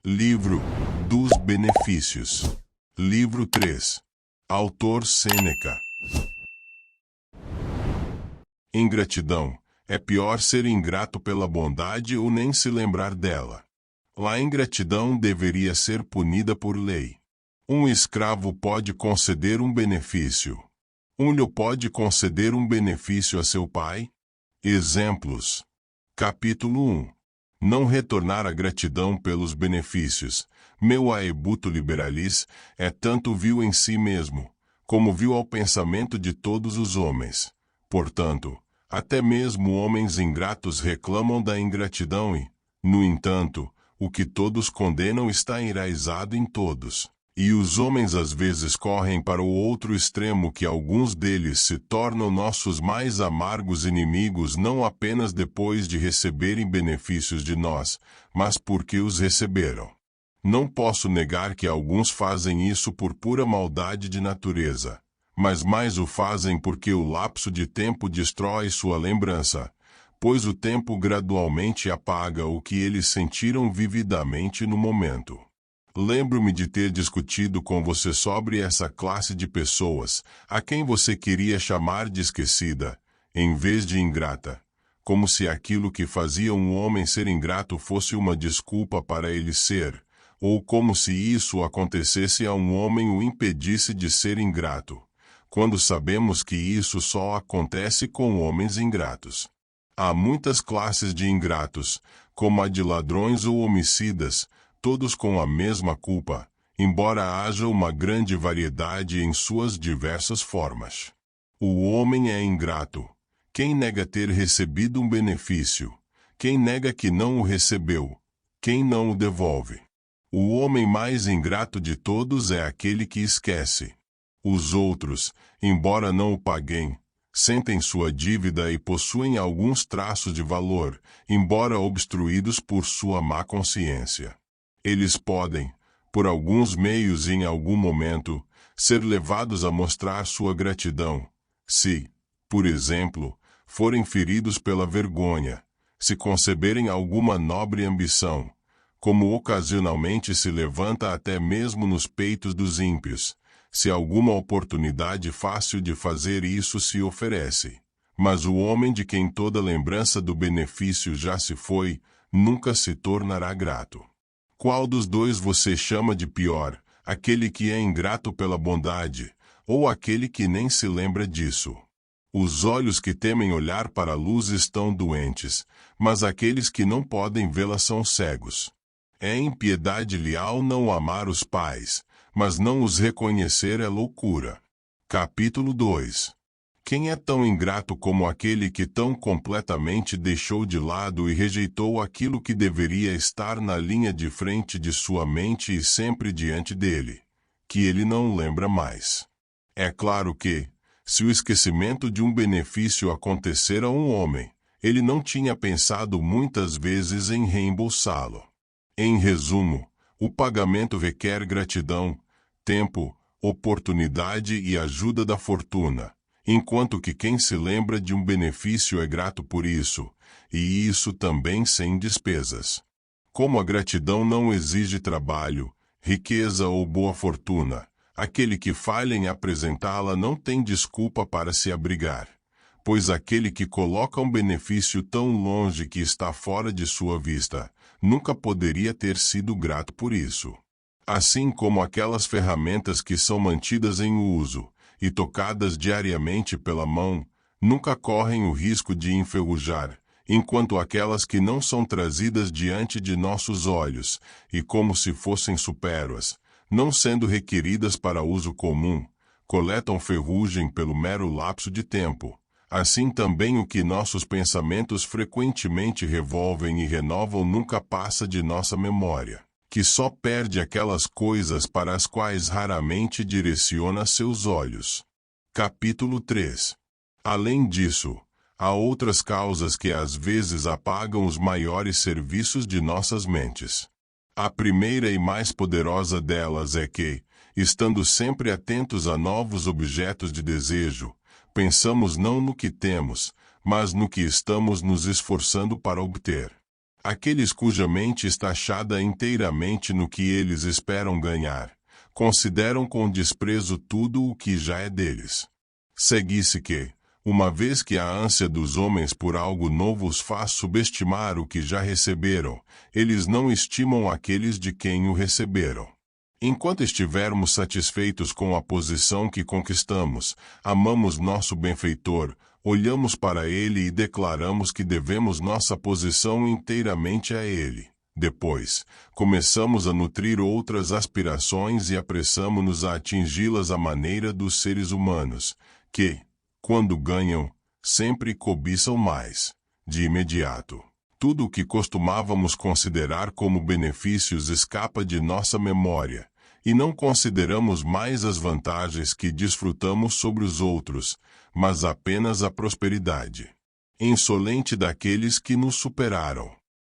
Livro dos Benefícios. Livro 3. Autor Sêneca. Ingratidão. É pior ser ingrato pela bondade ou nem se lembrar dela. A ingratidão deveria ser punida por lei. Um escravo pode conceder um benefício. Lhe pode conceder um benefício a seu pai? Exemplos. Capítulo 1. Não retornar a gratidão pelos benefícios. Meu aebuto liberalis é tanto vil em si mesmo, como vil ao pensamento de todos os homens. Portanto, até mesmo homens ingratos reclamam da ingratidão e, no entanto, o que todos condenam está enraizado em todos. E os homens às vezes correm para o outro extremo, que alguns deles se tornam nossos mais amargos inimigos não apenas depois de receberem benefícios de nós, mas porque os receberam. Não posso negar que alguns fazem isso por pura maldade de natureza, mas mais o fazem porque o lapso de tempo destrói sua lembrança, pois o tempo gradualmente apaga o que eles sentiram vividamente no momento. Lembro-me de ter discutido com você sobre essa classe de pessoas, a quem você queria chamar de esquecida, em vez de ingrata, como se aquilo que fazia um homem ser ingrato fosse uma desculpa para ele ser, ou como se isso acontecesse a um homem o impedisse de ser ingrato, quando sabemos que isso só acontece com homens ingratos. Há muitas classes de ingratos, como a de ladrões ou homicidas, todos com a mesma culpa, embora haja uma grande variedade em suas diversas formas. O homem é ingrato. Quem nega ter recebido um benefício? Quem nega que não o recebeu? Quem não o devolve? O homem mais ingrato de todos é aquele que esquece. Os outros, embora não o paguem, sentem sua dívida e possuem alguns traços de valor, embora obstruídos por sua má consciência. Eles podem, por alguns meios e em algum momento, ser levados a mostrar sua gratidão, se, por exemplo, forem feridos pela vergonha, se conceberem alguma nobre ambição, como ocasionalmente se levanta até mesmo nos peitos dos ímpios, se alguma oportunidade fácil de fazer isso se oferece. Mas o homem de quem toda lembrança do benefício já se foi, nunca se tornará grato. Qual dos dois você chama de pior, aquele que é ingrato pela bondade, ou aquele que nem se lembra disso? Os olhos que temem olhar para a luz estão doentes, mas aqueles que não podem vê-la são cegos. É impiedade leal não amar os pais, mas não os reconhecer é loucura. Capítulo 2. Quem é tão ingrato como aquele que tão completamente deixou de lado e rejeitou aquilo que deveria estar na linha de frente de sua mente e sempre diante dele, que ele não lembra mais? É claro que, se o esquecimento de um benefício acontecer a um homem, ele não tinha pensado muitas vezes em reembolsá-lo. Em resumo, o pagamento requer gratidão, tempo, oportunidade e ajuda da fortuna, enquanto que quem se lembra de um benefício é grato por isso, e isso também sem despesas. Como a gratidão não exige trabalho, riqueza ou boa fortuna, aquele que falha em apresentá-la não tem desculpa para se abrigar, pois aquele que coloca um benefício tão longe que está fora de sua vista, nunca poderia ter sido grato por isso. Assim como aquelas ferramentas que são mantidas em uso, e tocadas diariamente pela mão, nunca correm o risco de enferrujar, enquanto aquelas que não são trazidas diante de nossos olhos, e como se fossem supérfluas, não sendo requeridas para uso comum, coletam ferrugem pelo mero lapso de tempo. Assim também o que nossos pensamentos frequentemente revolvem e renovam nunca passa de nossa memória, que só perde aquelas coisas para as quais raramente direciona seus olhos. Capítulo 3. Além disso, há outras causas que às vezes apagam os maiores serviços de nossas mentes. A primeira e mais poderosa delas é que, estando sempre atentos a novos objetos de desejo, pensamos não no que temos, mas no que estamos nos esforçando para obter. Aqueles cuja mente está achada inteiramente no que eles esperam ganhar, consideram com desprezo tudo o que já é deles. Segue-se que, uma vez que a ânsia dos homens por algo novo os faz subestimar o que já receberam, eles não estimam aqueles de quem o receberam. Enquanto estivermos satisfeitos com a posição que conquistamos, amamos nosso benfeitor, olhamos para ele e declaramos que devemos nossa posição inteiramente a ele. Depois, começamos a nutrir outras aspirações e apressamo-nos a atingi-las à maneira dos seres humanos, que, quando ganham, sempre cobiçam mais, de imediato. Tudo o que costumávamos considerar como benefícios escapa de nossa memória, e não consideramos mais as vantagens que desfrutamos sobre os outros, mas apenas a prosperidade insolente daqueles que nos superaram.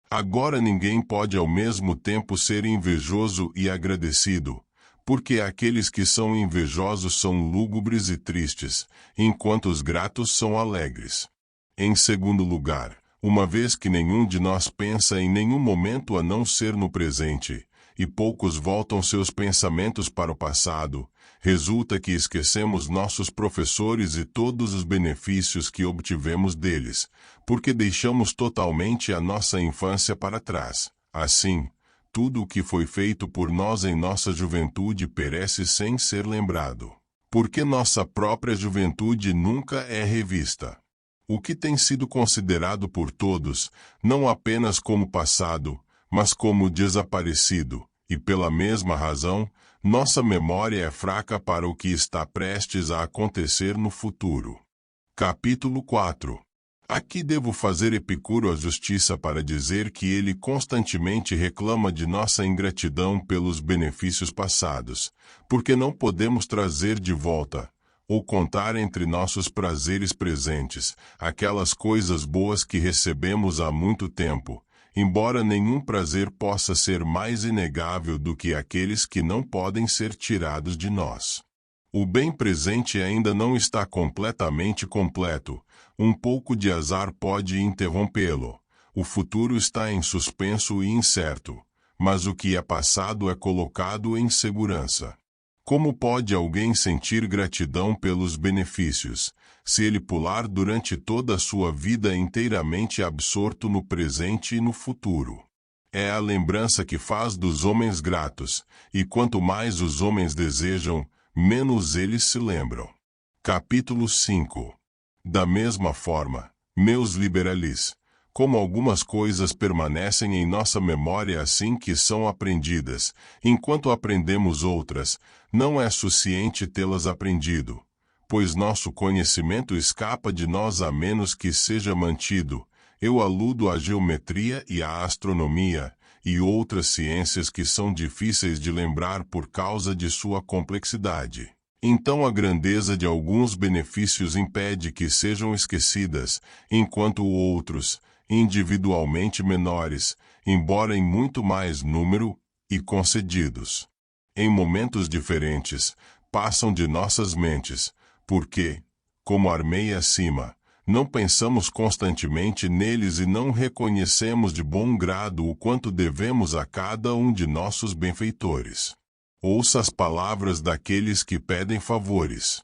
Agora ninguém pode ao mesmo tempo ser invejoso e agradecido, porque aqueles que são invejosos são lúgubres e tristes, enquanto os gratos são alegres. Em segundo lugar, uma vez que nenhum de nós pensa em nenhum momento a não ser no presente, e poucos voltam seus pensamentos para o passado, resulta que esquecemos nossos professores e todos os benefícios que obtivemos deles, porque deixamos totalmente a nossa infância para trás. Assim, tudo o que foi feito por nós em nossa juventude perece sem ser lembrado, porque nossa própria juventude nunca é revista. O que tem sido considerado por todos, não apenas como passado, mas como desaparecido, e pela mesma razão, nossa memória é fraca para o que está prestes a acontecer no futuro. Capítulo 4. Aqui devo fazer Epicuro a justiça para dizer que ele constantemente reclama de nossa ingratidão pelos benefícios passados, porque não podemos trazer de volta, ou contar entre nossos prazeres presentes, aquelas coisas boas que recebemos há muito tempo, embora nenhum prazer possa ser mais inegável do que aqueles que não podem ser tirados de nós. O bem presente ainda não está completamente completo, um pouco de azar pode interrompê-lo. O futuro está em suspenso e incerto, mas o que é passado é colocado em segurança. Como pode alguém sentir gratidão pelos benefícios, se ele pular durante toda a sua vida inteiramente absorto no presente e no futuro? É a lembrança que faz dos homens gratos, e quanto mais os homens desejam, menos eles se lembram. Capítulo 5. Da mesma forma, meus liberalis, como algumas coisas permanecem em nossa memória assim que são aprendidas, enquanto aprendemos outras, não é suficiente tê-las aprendido, pois nosso conhecimento escapa de nós a menos que seja mantido. Eu aludo à geometria e à astronomia, e outras ciências que são difíceis de lembrar por causa de sua complexidade. Então a grandeza de alguns benefícios impede que sejam esquecidas, enquanto outros, individualmente menores, embora em muito mais número, e concedidos em momentos diferentes, passam de nossas mentes, porque, como armei acima, não pensamos constantemente neles e não reconhecemos de bom grado o quanto devemos a cada um de nossos benfeitores. Ouça as palavras daqueles que pedem favores.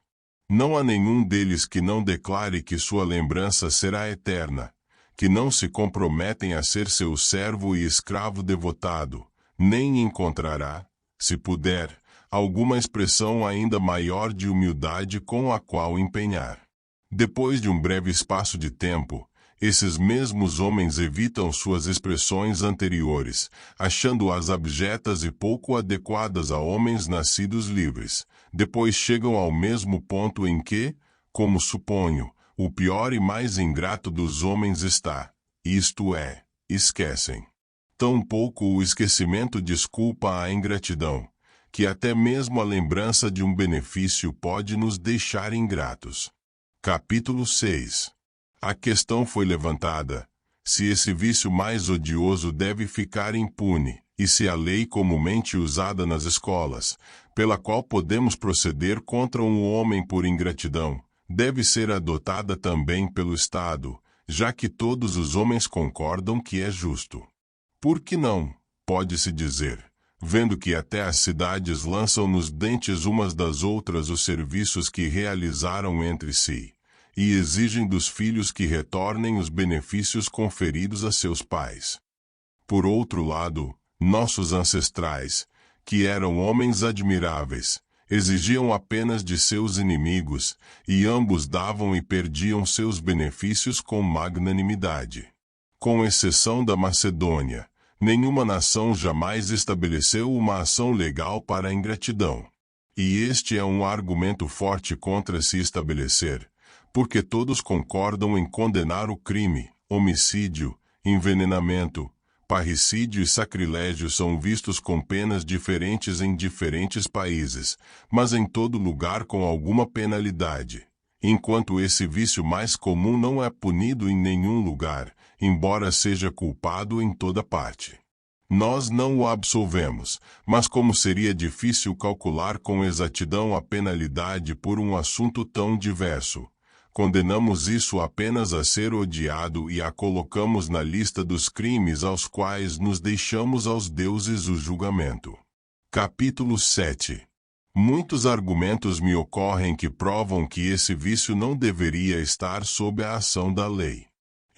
Não há nenhum deles que não declare que sua lembrança será eterna, que não se comprometem a ser seu servo e escravo devotado, nem encontrará, se puder, alguma expressão ainda maior de humildade com a qual empenhar. Depois de um breve espaço de tempo, esses mesmos homens evitam suas expressões anteriores, achando-as abjetas e pouco adequadas a homens nascidos livres. Depois chegam ao mesmo ponto em que, como suponho, o pior e mais ingrato dos homens está, isto é, esquecem. Tampouco o esquecimento desculpa a ingratidão, que até mesmo a lembrança de um benefício pode nos deixar ingratos. Capítulo 6. A questão foi levantada: se esse vício mais odioso deve ficar impune, e se a lei comumente usada nas escolas, pela qual podemos proceder contra um homem por ingratidão, deve ser adotada também pelo Estado, já que todos os homens concordam que é justo. Por que não, pode-se dizer, vendo que até as cidades lançam nos dentes umas das outras os serviços que realizaram entre si, e exigem dos filhos que retornem os benefícios conferidos a seus pais. Por outro lado, nossos ancestrais, que eram homens admiráveis, exigiam apenas de seus inimigos, e ambos davam e perdiam seus benefícios com magnanimidade. Com exceção da Macedônia, nenhuma nação jamais estabeleceu uma ação legal para a ingratidão. E este é um argumento forte contra se estabelecer, porque todos concordam em condenar o crime, homicídio, envenenamento, parricídio e sacrilégio são vistos com penas diferentes em diferentes países, mas em todo lugar com alguma penalidade, enquanto esse vício mais comum não é punido em nenhum lugar, embora seja culpado em toda parte. Nós não o absolvemos, mas como seria difícil calcular com exatidão a penalidade por um assunto tão diverso, condenamos isso apenas a ser odiado e a colocamos na lista dos crimes aos quais nos deixamos aos deuses o julgamento. Capítulo 7. Muitos argumentos me ocorrem que provam que esse vício não deveria estar sob a ação da lei.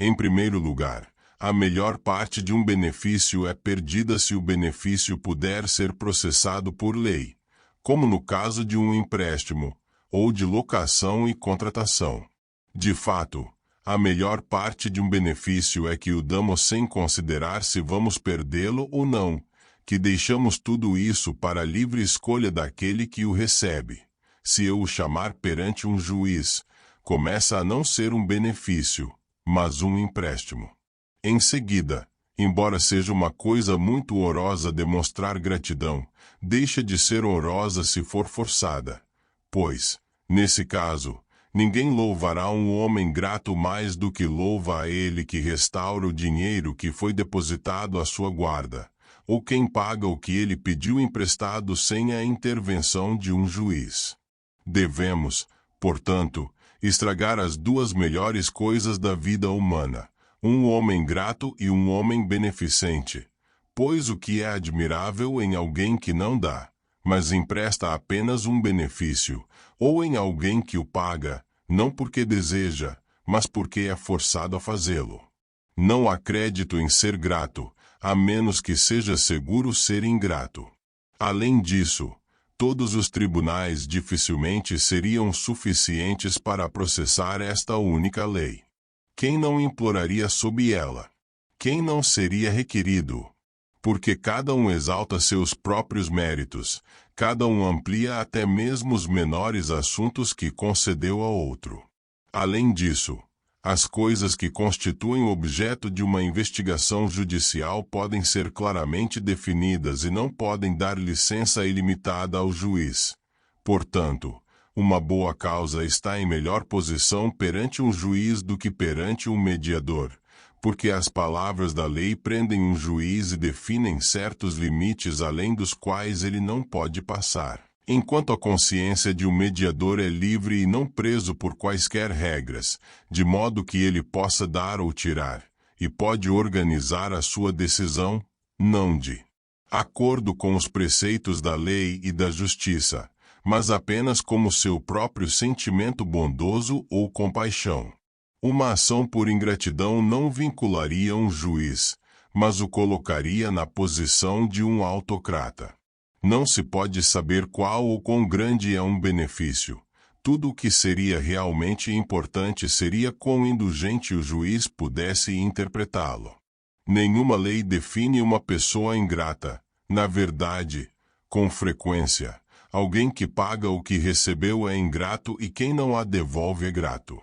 Em primeiro lugar, a melhor parte de um benefício é perdida se o benefício puder ser processado por lei, como no caso de um empréstimo, ou de locação e contratação. De fato, a melhor parte de um benefício é que o damos sem considerar se vamos perdê-lo ou não, que deixamos tudo isso para a livre escolha daquele que o recebe. Se eu o chamar perante um juiz, começa a não ser um benefício, mas um empréstimo. Em seguida, embora seja uma coisa muito honrosa demonstrar gratidão, deixa de ser honrosa se for forçada. Pois, nesse caso, ninguém louvará um homem grato mais do que louva a ele que restaura o dinheiro que foi depositado à sua guarda, ou quem paga o que ele pediu emprestado sem a intervenção de um juiz. Devemos, portanto, estragar as duas melhores coisas da vida humana, um homem grato e um homem beneficente, pois o que é admirável em alguém que não dá, mas empresta apenas um benefício, ou em alguém que o paga, não porque deseja, mas porque é forçado a fazê-lo. Não há crédito em ser grato, a menos que seja seguro ser ingrato. Além disso, todos os tribunais dificilmente seriam suficientes para processar esta única lei. Quem não imploraria sob ela? Quem não seria requerido? Porque cada um exalta seus próprios méritos, cada um amplia até mesmo os menores assuntos que concedeu a outro. Além disso, as coisas que constituem objeto de uma investigação judicial podem ser claramente definidas e não podem dar licença ilimitada ao juiz. Portanto, uma boa causa está em melhor posição perante um juiz do que perante um mediador, porque as palavras da lei prendem um juiz e definem certos limites além dos quais ele não pode passar, enquanto a consciência de um mediador é livre e não preso por quaisquer regras, de modo que ele possa dar ou tirar, e pode organizar a sua decisão, não de acordo com os preceitos da lei e da justiça, mas apenas como seu próprio sentimento bondoso ou compaixão. Uma ação por ingratidão não vincularia um juiz, mas o colocaria na posição de um autocrata. Não se pode saber qual ou quão grande é um benefício. Tudo o que seria realmente importante seria quão indulgente o juiz pudesse interpretá-lo. Nenhuma lei define uma pessoa ingrata. Na verdade, com frequência, alguém que paga o que recebeu é ingrato e quem não a devolve é grato.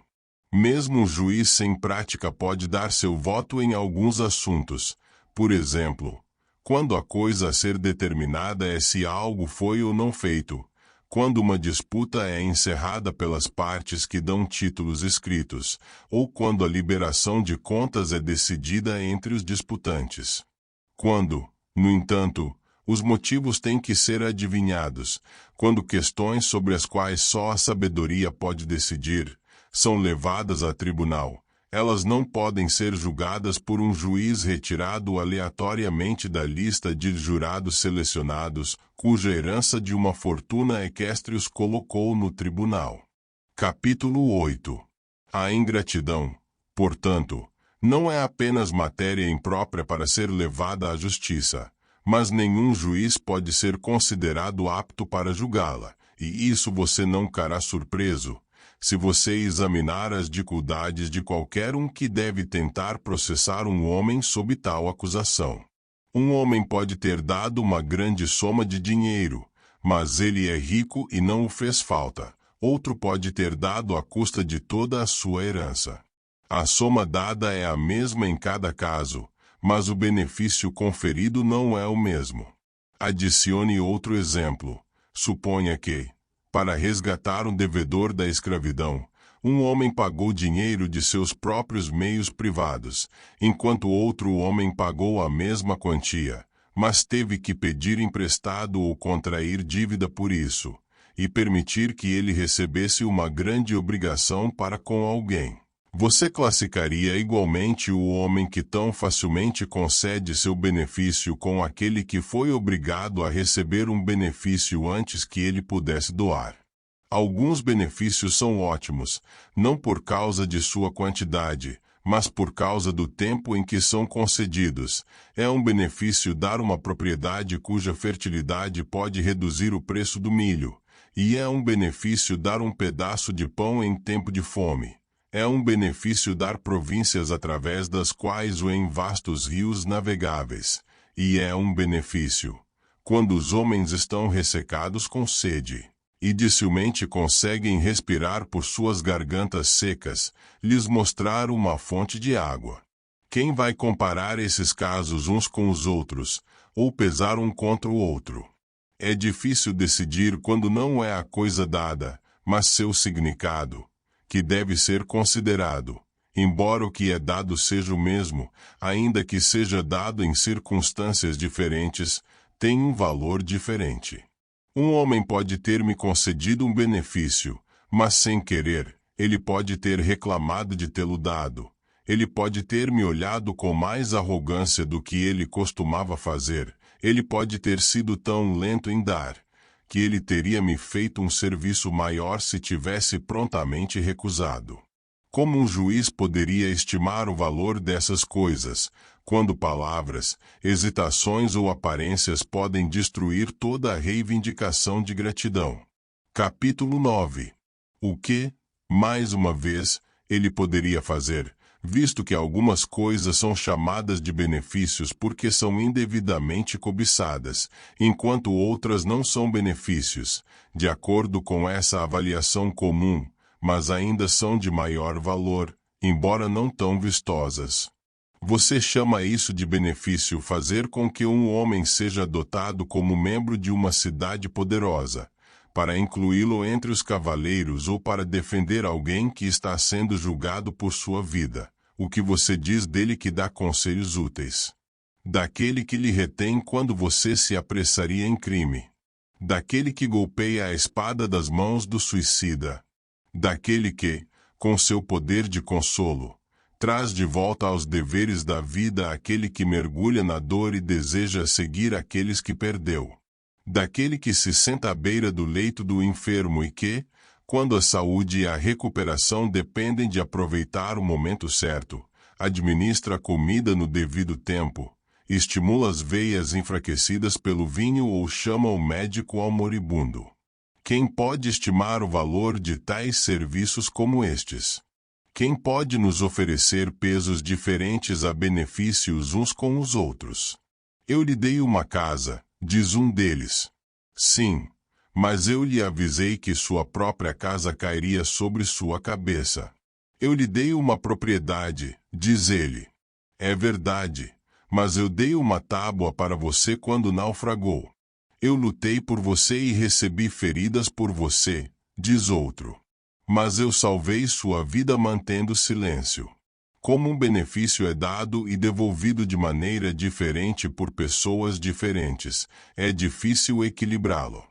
Mesmo um juiz sem prática pode dar seu voto em alguns assuntos. Por exemplo, quando a coisa a ser determinada é se algo foi ou não feito, quando uma disputa é encerrada pelas partes que dão títulos escritos, ou quando a liberação de contas é decidida entre os disputantes. Quando, no entanto, os motivos têm que ser adivinhados, quando questões sobre as quais só a sabedoria pode decidir, são levadas a tribunal, Elas não podem ser julgadas por um juiz retirado aleatoriamente da lista de jurados selecionados, cuja herança de uma fortuna equestre os colocou no tribunal. Capítulo 8. A ingratidão, portanto, não é apenas matéria imprópria para ser levada à justiça, mas nenhum juiz pode ser considerado apto para julgá-la, e isso você não ficará surpreso se você examinar as dificuldades de qualquer um que deve tentar processar um homem sob tal acusação. Um homem pode ter dado uma grande soma de dinheiro, mas ele é rico e não o fez falta. Outro pode ter dado à custa de toda a sua herança. A soma dada é a mesma em cada caso, mas o benefício conferido não é o mesmo. Adicione outro exemplo. Suponha que, para resgatar um devedor da escravidão, um homem pagou dinheiro de seus próprios meios privados, enquanto outro homem pagou a mesma quantia, mas teve que pedir emprestado ou contrair dívida por isso, e permitir que ele recebesse uma grande obrigação para com alguém. Você classificaria igualmente o homem que tão facilmente concede seu benefício com aquele que foi obrigado a receber um benefício antes que ele pudesse doar. Alguns benefícios são ótimos, não por causa de sua quantidade, mas por causa do tempo em que são concedidos. É um benefício dar uma propriedade cuja fertilidade pode reduzir o preço do milho, e é um benefício dar um pedaço de pão em tempo de fome. É um benefício dar províncias através das quais vêm vastos rios navegáveis, e é um benefício, quando os homens estão ressecados com sede, e dificilmente conseguem respirar por suas gargantas secas, lhes mostrar uma fonte de água. Quem vai comparar esses casos uns com os outros, ou pesar um contra o outro? É difícil decidir quando não é a coisa dada, mas seu significado, que deve ser considerado, embora o que é dado seja o mesmo, ainda que seja dado em circunstâncias diferentes, tem um valor diferente. Um homem pode ter me concedido um benefício, mas sem querer, ele pode ter reclamado de tê-lo dado. Ele pode ter me olhado com mais arrogância do que ele costumava fazer. Ele pode ter sido tão lento em dar, que ele teria me feito um serviço maior se tivesse prontamente recusado. Como um juiz poderia estimar o valor dessas coisas, quando palavras, hesitações ou aparências podem destruir toda a reivindicação de gratidão? Capítulo 9. O que, mais uma vez, ele poderia fazer, visto que algumas coisas são chamadas de benefícios porque são indevidamente cobiçadas, enquanto outras não são benefícios, de acordo com essa avaliação comum, mas ainda são de maior valor, embora não tão vistosas. Você chama isso de benefício fazer com que um homem seja adotado como membro de uma cidade poderosa, para incluí-lo entre os cavaleiros ou para defender alguém que está sendo julgado por sua vida. O que você diz dele que dá conselhos úteis? Daquele que lhe retém quando você se apressaria em crime? Daquele que golpeia a espada das mãos do suicida? Daquele que, com seu poder de consolo, traz de volta aos deveres da vida aquele que mergulha na dor e deseja seguir aqueles que perdeu? Daquele que se senta à beira do leito do enfermo e que, quando a saúde e a recuperação dependem de aproveitar o momento certo, administra a comida no devido tempo, estimula as veias enfraquecidas pelo vinho ou chama o médico ao moribundo? Quem pode estimar o valor de tais serviços como estes? Quem pode nos oferecer pesos diferentes a benefícios uns com os outros? Eu lhe dei uma casa, diz um deles. Sim, mas eu lhe avisei que sua própria casa cairia sobre sua cabeça. Eu lhe dei uma propriedade, diz ele. É verdade, mas eu dei uma tábua para você quando naufragou. Eu lutei por você e recebi feridas por você, diz outro. Mas eu salvei sua vida mantendo silêncio. Como um benefício é dado e devolvido de maneira diferente por pessoas diferentes, é difícil equilibrá-lo.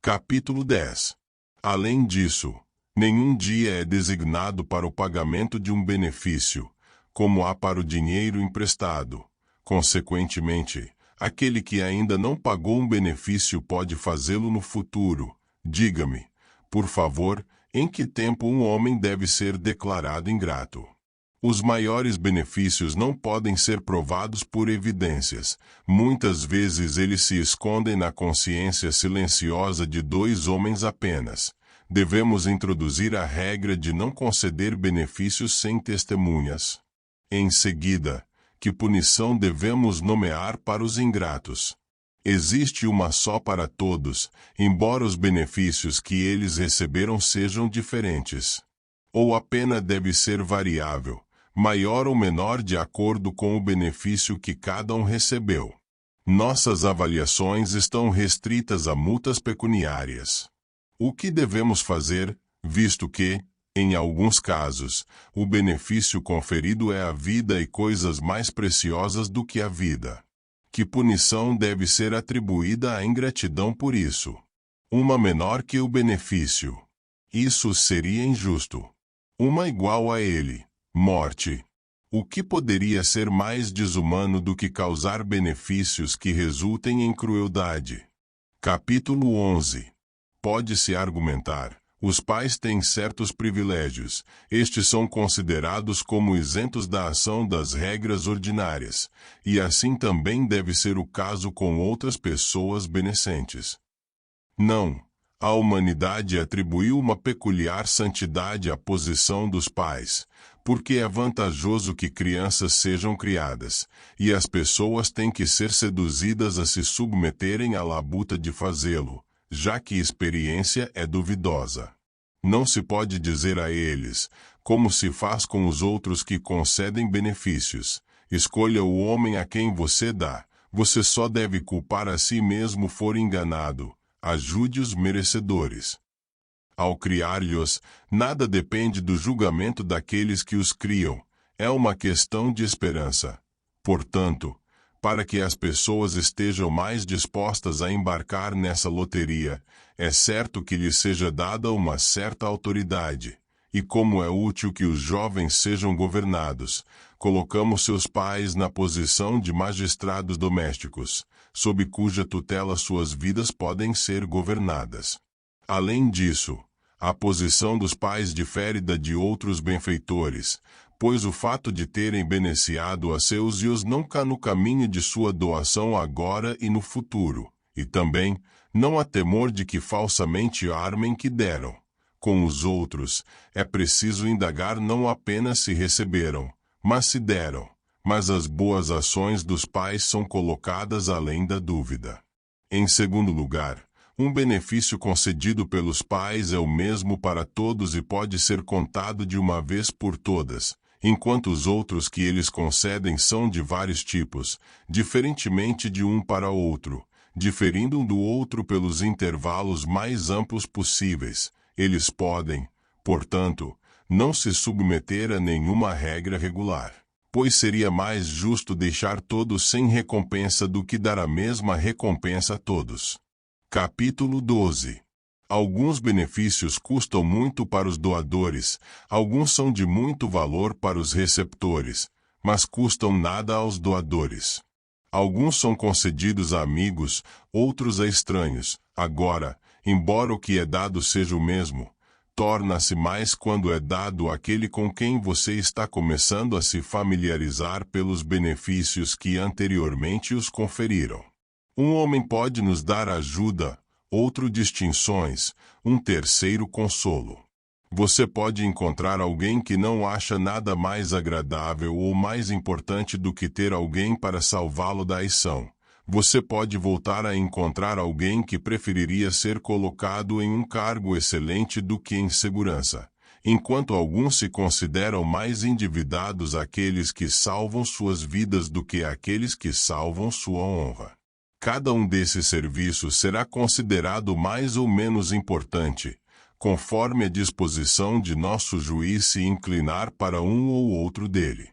Capítulo 10. Além disso, Nenhum dia é designado para o pagamento de um benefício, como há para o dinheiro emprestado. Consequentemente, aquele que ainda não pagou um benefício pode fazê-lo no futuro. Diga-me, por favor, em que tempo um homem deve ser declarado ingrato? Os maiores benefícios não podem ser provados por evidências. Muitas vezes eles se escondem na consciência silenciosa de dois homens apenas. Devemos introduzir a regra de não conceder benefícios sem testemunhas. Em seguida, que punição devemos nomear para os ingratos? Existe uma só para todos, embora os benefícios que eles receberam sejam diferentes. Ou a pena deve ser variável, maior ou menor de acordo com o benefício que cada um recebeu. Nossas avaliações estão restritas a multas pecuniárias. O que devemos fazer, visto que, em alguns casos, o benefício conferido é a vida e coisas mais preciosas do que a vida? Que punição deve ser atribuída à ingratidão por isso? Uma menor que o benefício. Isso seria injusto. Uma igual a ele. Morte. O que poderia ser mais desumano do que causar benefícios que resultem em crueldade? Capítulo 11. Pode-se argumentar: os pais têm certos privilégios, estes são considerados como isentos da ação das regras ordinárias, e assim também deve ser o caso com outras pessoas benescentes. Não. A humanidade atribuiu uma peculiar santidade à posição dos pais, porque é vantajoso que crianças sejam criadas, e as pessoas têm que ser seduzidas a se submeterem à labuta de fazê-lo, já que experiência é duvidosa. Não se pode dizer a eles, como se faz com os outros que concedem benefícios: escolha o homem a quem você dá, você só deve culpar a si mesmo for enganado, ajude os merecedores. Ao criar-lhes, nada depende do julgamento daqueles que os criam, é uma questão de esperança. Portanto, para que as pessoas estejam mais dispostas a embarcar nessa loteria, é certo que lhes seja dada uma certa autoridade. E como é útil que os jovens sejam governados, colocamos seus pais na posição de magistrados domésticos, sob cuja tutela suas vidas podem ser governadas. Além disso, a posição dos pais difere da de outros benfeitores, pois o fato de terem beneficiado a seus e não cá no caminho de sua doação agora e no futuro, e também, não há temor de que falsamente armem que deram. Com os outros, é preciso indagar não apenas se receberam, mas se deram, mas as boas ações dos pais são colocadas além da dúvida. Em segundo lugar, um benefício concedido pelos pais é o mesmo para todos e pode ser contado de uma vez por todas, enquanto os outros que eles concedem são de vários tipos, diferentemente de um para outro, diferindo um do outro pelos intervalos mais amplos possíveis. Eles podem, portanto, não se submeter a nenhuma regra regular, pois seria mais justo deixar todos sem recompensa do que dar a mesma recompensa a todos. Capítulo 12. Alguns benefícios custam muito para os doadores, alguns são de muito valor para os receptores, mas custam nada aos doadores. Alguns são concedidos a amigos, outros a estranhos. Agora, embora o que é dado seja o mesmo, torna-se mais quando é dado àquele com quem você está começando a se familiarizar pelos benefícios que anteriormente os conferiram. Um homem pode nos dar ajuda, outro distinções, um terceiro consolo. Você pode encontrar alguém que não acha nada mais agradável ou mais importante do que ter alguém para salvá-lo da aição. Você pode voltar a encontrar alguém que preferiria ser colocado em um cargo excelente do que em segurança, enquanto alguns se consideram mais endividados aqueles que salvam suas vidas do que aqueles que salvam sua honra. Cada um desses serviços será considerado mais ou menos importante, conforme a disposição de nosso juiz se inclinar para um ou outro dele.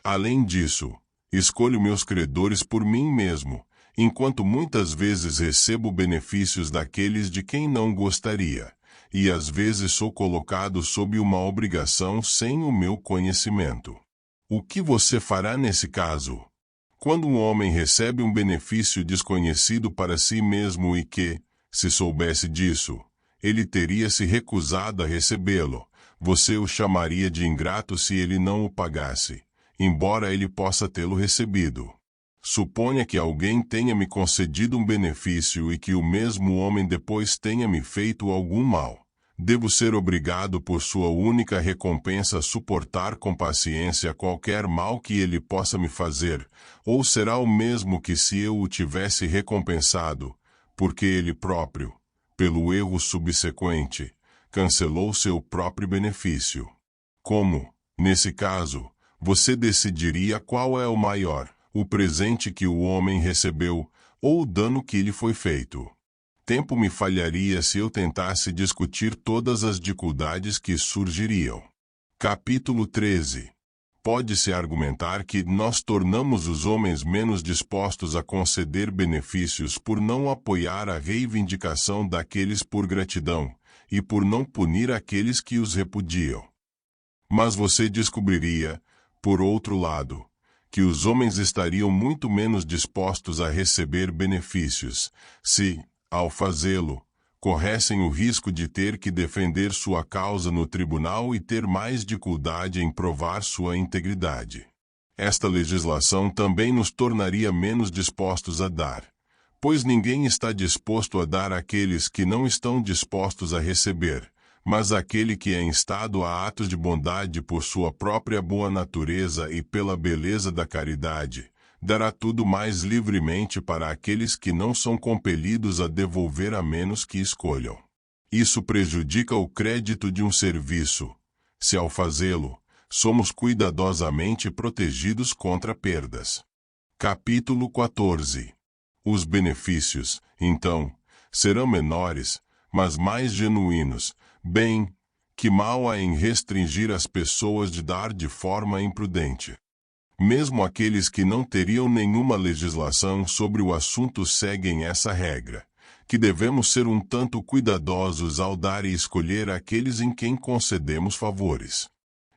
Além disso, escolho meus credores por mim mesmo, enquanto muitas vezes recebo benefícios daqueles de quem não gostaria. e às vezes sou colocado sob uma obrigação sem o meu conhecimento. O que você fará nesse caso? Quando um homem recebe um benefício desconhecido para si mesmo e que, se soubesse disso, ele teria se recusado a recebê-lo, você o chamaria de ingrato se ele não o pagasse, embora ele possa tê-lo recebido. Suponha que alguém tenha me concedido um benefício e que o mesmo homem depois tenha me feito algum mal. Devo ser obrigado por sua única recompensa a suportar com paciência qualquer mal que ele possa me fazer, ou será o mesmo que se eu o tivesse recompensado, porque ele próprio, pelo erro subsequente, cancelou seu próprio benefício? Como, nesse caso, você decidiria qual é o maior, o presente que o homem recebeu, ou o dano que lhe foi feito? Tempo me falharia se eu tentasse discutir todas as dificuldades que surgiriam. Capítulo 13. Pode-se argumentar que nós tornamos os homens menos dispostos a conceder benefícios por não apoiar a reivindicação daqueles por gratidão, e por não punir aqueles que os repudiam. Mas você descobriria, por outro lado, que os homens estariam muito menos dispostos a receber benefícios, se, ao fazê-lo, corressem o risco de ter que defender sua causa no tribunal e ter mais dificuldade em provar sua integridade. Esta legislação também nos tornaria menos dispostos a dar, pois ninguém está disposto a dar àqueles que não estão dispostos a receber, mas aquele que é instado a atos de bondade por sua própria boa natureza e pela beleza da caridade, dará tudo mais livremente para aqueles que não são compelidos a devolver a menos que escolham. Isso prejudica o crédito de um serviço, se ao fazê-lo, somos cuidadosamente protegidos contra perdas. Capítulo 14. Os benefícios, então, serão menores, mas mais genuínos. Bem, que mal há em restringir as pessoas de dar de forma imprudente. Mesmo aqueles que não teriam nenhuma legislação sobre o assunto seguem essa regra, que devemos ser um tanto cuidadosos ao dar e escolher aqueles em quem concedemos favores.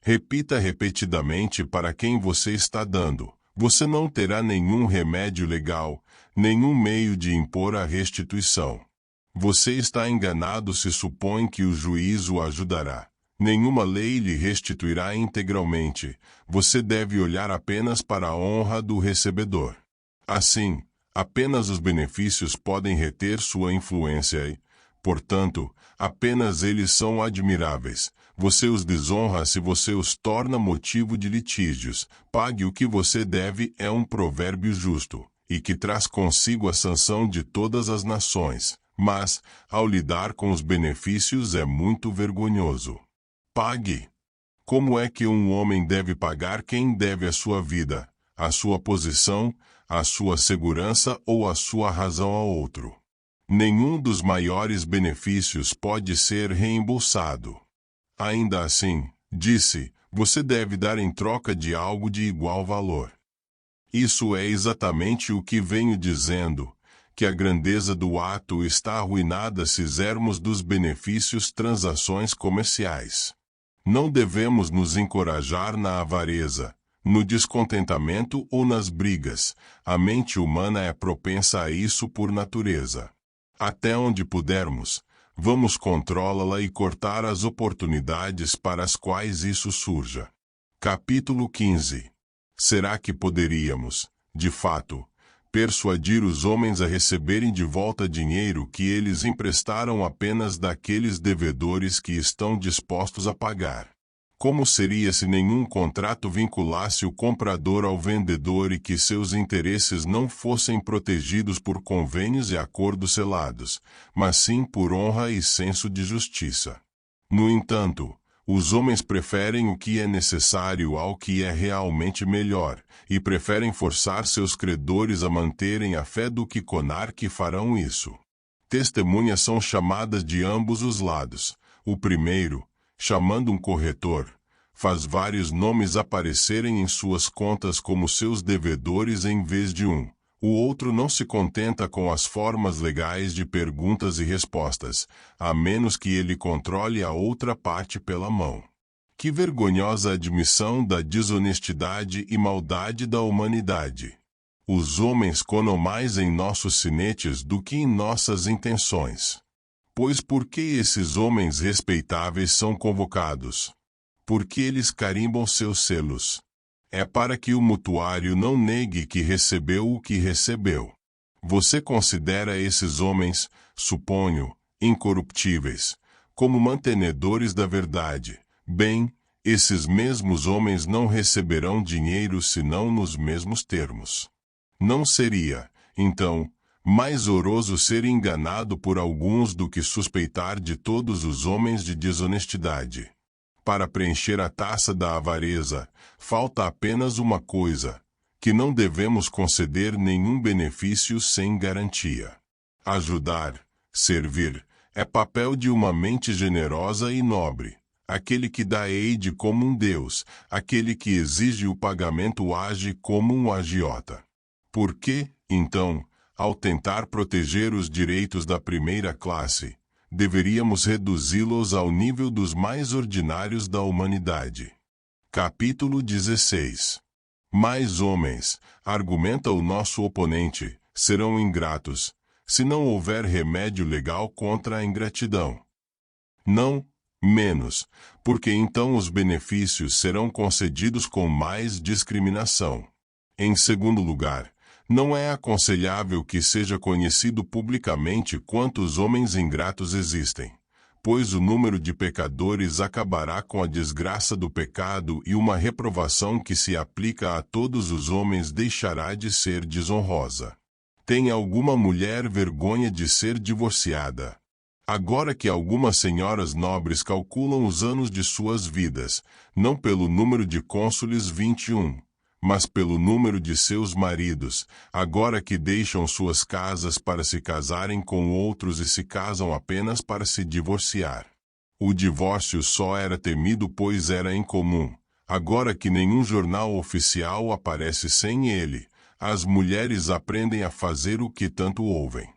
Repita repetidamente para quem você está dando. Você não terá nenhum remédio legal, nenhum meio de impor a restituição. Você está enganado se supõe que o juiz o ajudará. Nenhuma lei lhe restituirá integralmente. Você deve olhar apenas para a honra do recebedor. Assim, apenas os benefícios podem reter sua influência e, portanto, apenas eles são admiráveis. Você os desonra se você os torna motivo de litígios. Pague o que você deve é um provérbio justo, e que traz consigo a sanção de todas as nações. Mas, ao lidar com os benefícios é muito vergonhoso. Pague. Como é que um homem deve pagar quem deve a sua vida, a sua posição, a sua segurança ou a sua razão a outro? Nenhum dos maiores benefícios pode ser reembolsado. Ainda assim, disse, você deve dar em troca de algo de igual valor. Isso é exatamente o que venho dizendo, que a grandeza do ato está arruinada se fizermos dos benefícios transações comerciais. Não devemos nos encorajar na avareza, no descontentamento ou nas brigas. A mente humana é propensa a isso por natureza. Até onde pudermos, vamos controlá-la e cortar as oportunidades para as quais isso surja. Capítulo 15. Será que poderíamos, de fato, persuadir os homens a receberem de volta dinheiro que eles emprestaram apenas daqueles devedores que estão dispostos a pagar? Como seria se nenhum contrato vinculasse o comprador ao vendedor e que seus interesses não fossem protegidos por convênios e acordos selados, mas sim por honra e senso de justiça? No entanto, os homens preferem o que é necessário ao que é realmente melhor, e preferem forçar seus credores a manterem a fé do que conar que farão isso. Testemunhas são chamadas de ambos os lados. O primeiro, chamando um corretor, faz vários nomes aparecerem em suas contas como seus devedores em vez de um. O outro não se contenta com as formas legais de perguntas e respostas, a menos que ele controle a outra parte pela mão. Que vergonhosa admissão da desonestidade e maldade da humanidade! Os homens conam mais em nossos sinetes do que em nossas intenções. Pois por que esses homens respeitáveis são convocados? Porque eles carimbam seus selos. É para que o mutuário não negue que recebeu o que recebeu. Você considera esses homens, suponho, incorruptíveis, como mantenedores da verdade. Bem, esses mesmos homens não receberão dinheiro senão nos mesmos termos. Não seria, então, mais honroso ser enganado por alguns do que suspeitar de todos os homens de desonestidade? Para preencher a taça da avareza, falta apenas uma coisa, que não devemos conceder nenhum benefício sem garantia. Ajudar, servir, é papel de uma mente generosa e nobre. Aquele que dá aide como um deus, aquele que exige o pagamento age como um agiota. Por que, então, ao tentar proteger os direitos da primeira classe, deveríamos reduzi-los ao nível dos mais ordinários da humanidade? Capítulo 16. Mais homens, argumenta o nosso oponente, serão ingratos, se não houver remédio legal contra a ingratidão. Não, menos, porque então os benefícios serão concedidos com mais discriminação. Em segundo lugar, não é aconselhável que seja conhecido publicamente quantos homens ingratos existem, pois o número de pecadores acabará com a desgraça do pecado e uma reprovação que se aplica a todos os homens deixará de ser desonrosa. Tem alguma mulher vergonha de ser divorciada? Agora que algumas senhoras nobres calculam os anos de suas vidas, não pelo número de cônsules 21, mas pelo número de seus maridos, agora que deixam suas casas para se casarem com outros e se casam apenas para se divorciar. O divórcio só era temido pois era incomum. Agora que nenhum jornal oficial aparece sem ele, as mulheres aprendem a fazer o que tanto ouvem.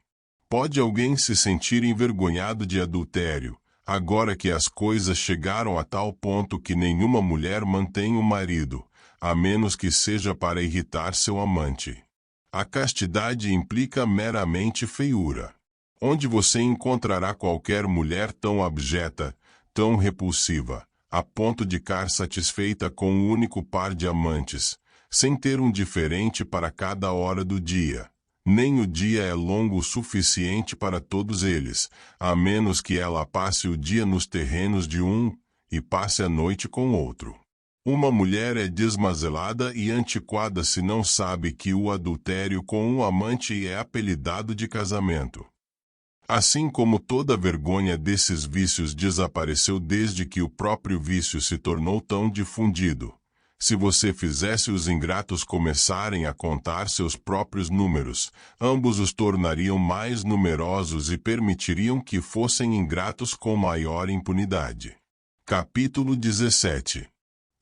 Pode alguém se sentir envergonhado de adultério, agora que as coisas chegaram a tal ponto que nenhuma mulher mantém o marido, a menos que seja para irritar seu amante? A castidade implica meramente feiura. Onde você encontrará qualquer mulher tão abjeta, tão repulsiva, a ponto de ficar satisfeita com um único par de amantes, sem ter um diferente para cada hora do dia? Nem o dia é longo o suficiente para todos eles, a menos que ela passe o dia nos terrenos de um, e passe a noite com outro. Uma mulher é desmazelada e antiquada se não sabe que o adultério com um amante é apelidado de casamento. Assim como toda vergonha desses vícios desapareceu desde que o próprio vício se tornou tão difundido. Se você fizesse os ingratos começarem a contar seus próprios números, ambos os tornariam mais numerosos e permitiriam que fossem ingratos com maior impunidade. Capítulo 17.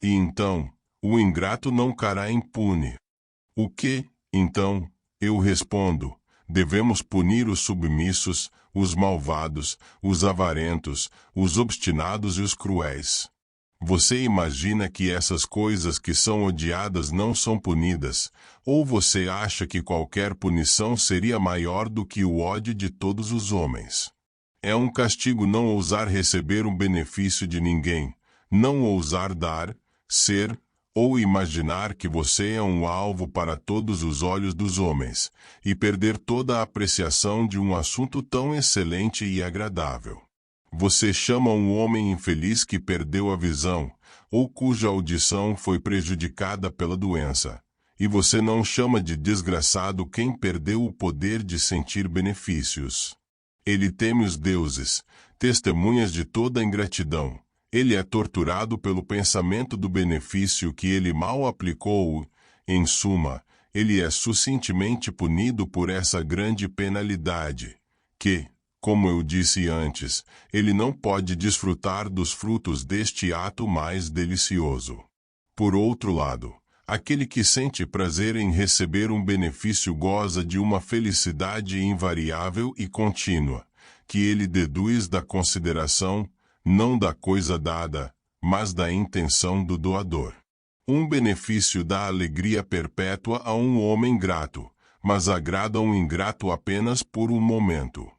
E então, o ingrato não ficará impune. O que, então, eu respondo, devemos punir os submissos, os malvados, os avarentos, os obstinados e os cruéis. Você imagina que essas coisas que são odiadas não são punidas, ou você acha que qualquer punição seria maior do que o ódio de todos os homens? É um castigo não ousar receber um benefício de ninguém, não ousar dar, ser, ou imaginar que você é um alvo para todos os olhos dos homens, e perder toda a apreciação de um assunto tão excelente e agradável. Você chama um homem infeliz que perdeu a visão, ou cuja audição foi prejudicada pela doença, e você não chama de desgraçado quem perdeu o poder de sentir benefícios. Ele teme os deuses, testemunhas de toda a ingratidão. Ele é torturado pelo pensamento do benefício que ele mal aplicou. Em suma, ele é sucintemente punido por essa grande penalidade, que, como eu disse antes, ele não pode desfrutar dos frutos deste ato mais delicioso. Por outro lado, Aquele que sente prazer em receber um benefício goza de uma felicidade invariável e contínua, que ele deduz da consideração, não da coisa dada, mas da intenção do doador. Um benefício dá alegria perpétua a um homem grato, mas agrada um ingrato apenas por um momento.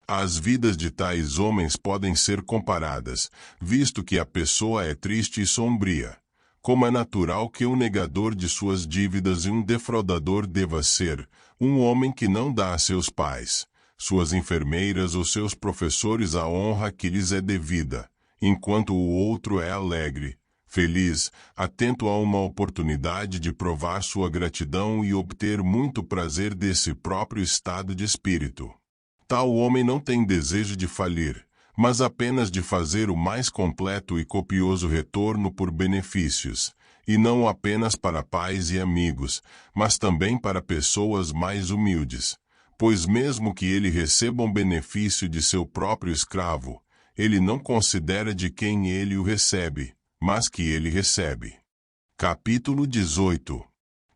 As vidas de tais homens podem ser comparadas, visto que a pessoa é triste e sombria. Como é natural que um negador de suas dívidas e um defraudador deva ser, um homem que não dá a seus pais, suas enfermeiras ou seus professores a honra que lhes é devida, enquanto o outro é alegre, feliz, atento a uma oportunidade de provar sua gratidão e obter muito prazer desse próprio estado de espírito. Tal homem não tem desejo de falir, mas apenas de fazer o mais completo e copioso retorno por benefícios, e não apenas para pais e amigos, mas também para pessoas mais humildes, pois mesmo que ele receba um benefício de seu próprio escravo, ele não considera de quem ele o recebe, mas que ele recebe. Capítulo 18.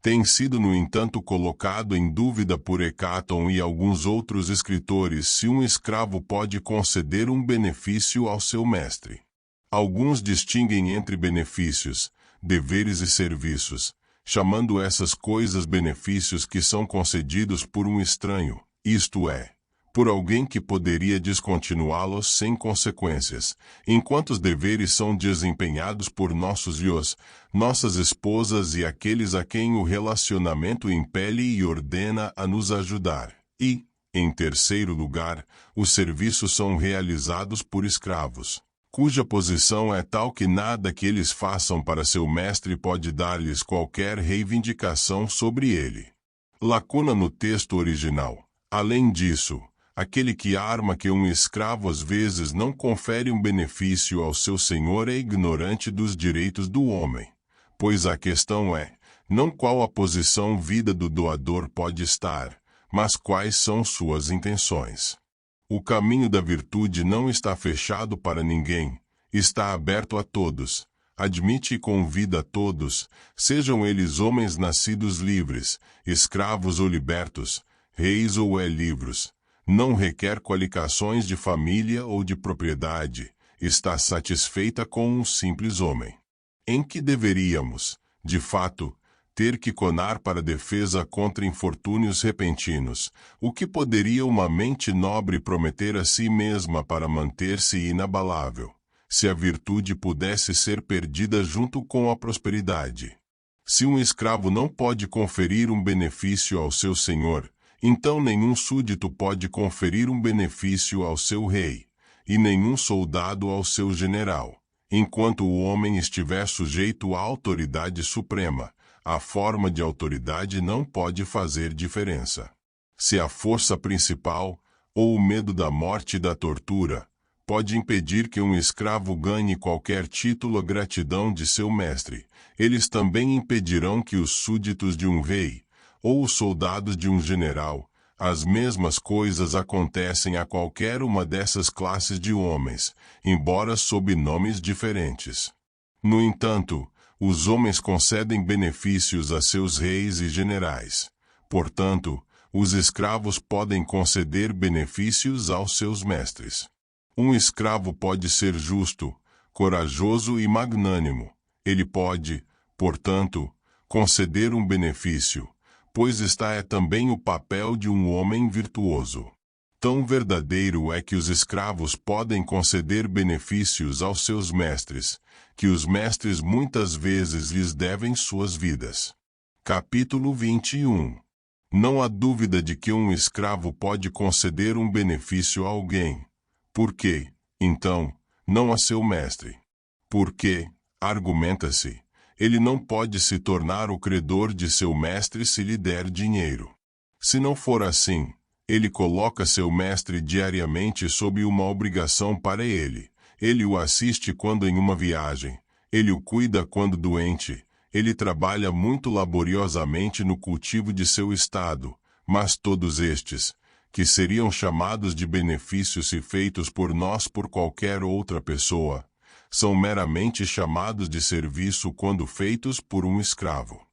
Tem sido, no entanto, colocado em dúvida por Hecaton e alguns outros escritores se um escravo pode conceder um benefício ao seu mestre. Alguns distinguem entre benefícios, deveres e serviços, chamando essas coisas benefícios que são concedidos por um estranho, isto é, por alguém que poderia descontinuá-los sem consequências, enquanto os deveres são desempenhados por nossos ios, nossas esposas e aqueles a quem o relacionamento impele e ordena a nos ajudar. E, em terceiro lugar, os serviços são realizados por escravos, cuja posição é tal que nada que eles façam para seu mestre pode dar-lhes qualquer reivindicação sobre ele. Lacuna no texto original. Além disso, aquele que arma que um escravo às vezes não confere um benefício ao seu senhor é ignorante dos direitos do homem, pois a questão é, não qual a posição vida do doador pode estar, mas quais são suas intenções. O caminho da virtude não está fechado para ninguém, está aberto a todos, admite e convida a todos, sejam eles homens nascidos livres, escravos ou libertos, reis ou livros. Não requer qualificações de família ou de propriedade, está satisfeita com um simples homem. Em que deveríamos, de fato, ter que conar para defesa contra infortúnios repentinos, o que poderia uma mente nobre prometer a si mesma para manter-se inabalável, se a virtude pudesse ser perdida junto com a prosperidade? Se um escravo não pode conferir um benefício ao seu senhor, então nenhum súdito pode conferir um benefício ao seu rei, e nenhum soldado ao seu general. Enquanto o homem estiver sujeito à autoridade suprema, a forma de autoridade não pode fazer diferença. Se a força principal, ou o medo da morte e da tortura, pode impedir que um escravo ganhe qualquer título à gratidão de seu mestre, eles também impedirão que os súditos de um rei, ou os soldados de um general, as mesmas coisas acontecem a qualquer uma dessas classes de homens, embora sob nomes diferentes. No entanto, os homens concedem benefícios a seus reis e generais. Portanto, os escravos podem conceder benefícios aos seus mestres. Um escravo pode ser justo, corajoso e magnânimo. Ele pode, portanto, conceder um benefício, pois é também o papel de um homem virtuoso. Tão verdadeiro é que os escravos podem conceder benefícios aos seus mestres, que os mestres muitas vezes lhes devem suas vidas. Capítulo 21. Não há dúvida de que um escravo pode conceder um benefício a alguém. Por quê, então, não a seu mestre? Porque, argumenta-se, ele não pode se tornar o credor de seu mestre se lhe der dinheiro. Se não for assim, ele coloca seu mestre diariamente sob uma obrigação para ele. Ele o assiste quando em uma viagem, ele o cuida quando doente, ele trabalha muito laboriosamente no cultivo de seu estado, mas todos estes, que seriam chamados de benefícios se feitos por nós por qualquer outra pessoa, são meramente chamados de serviço quando feitos por um escravo.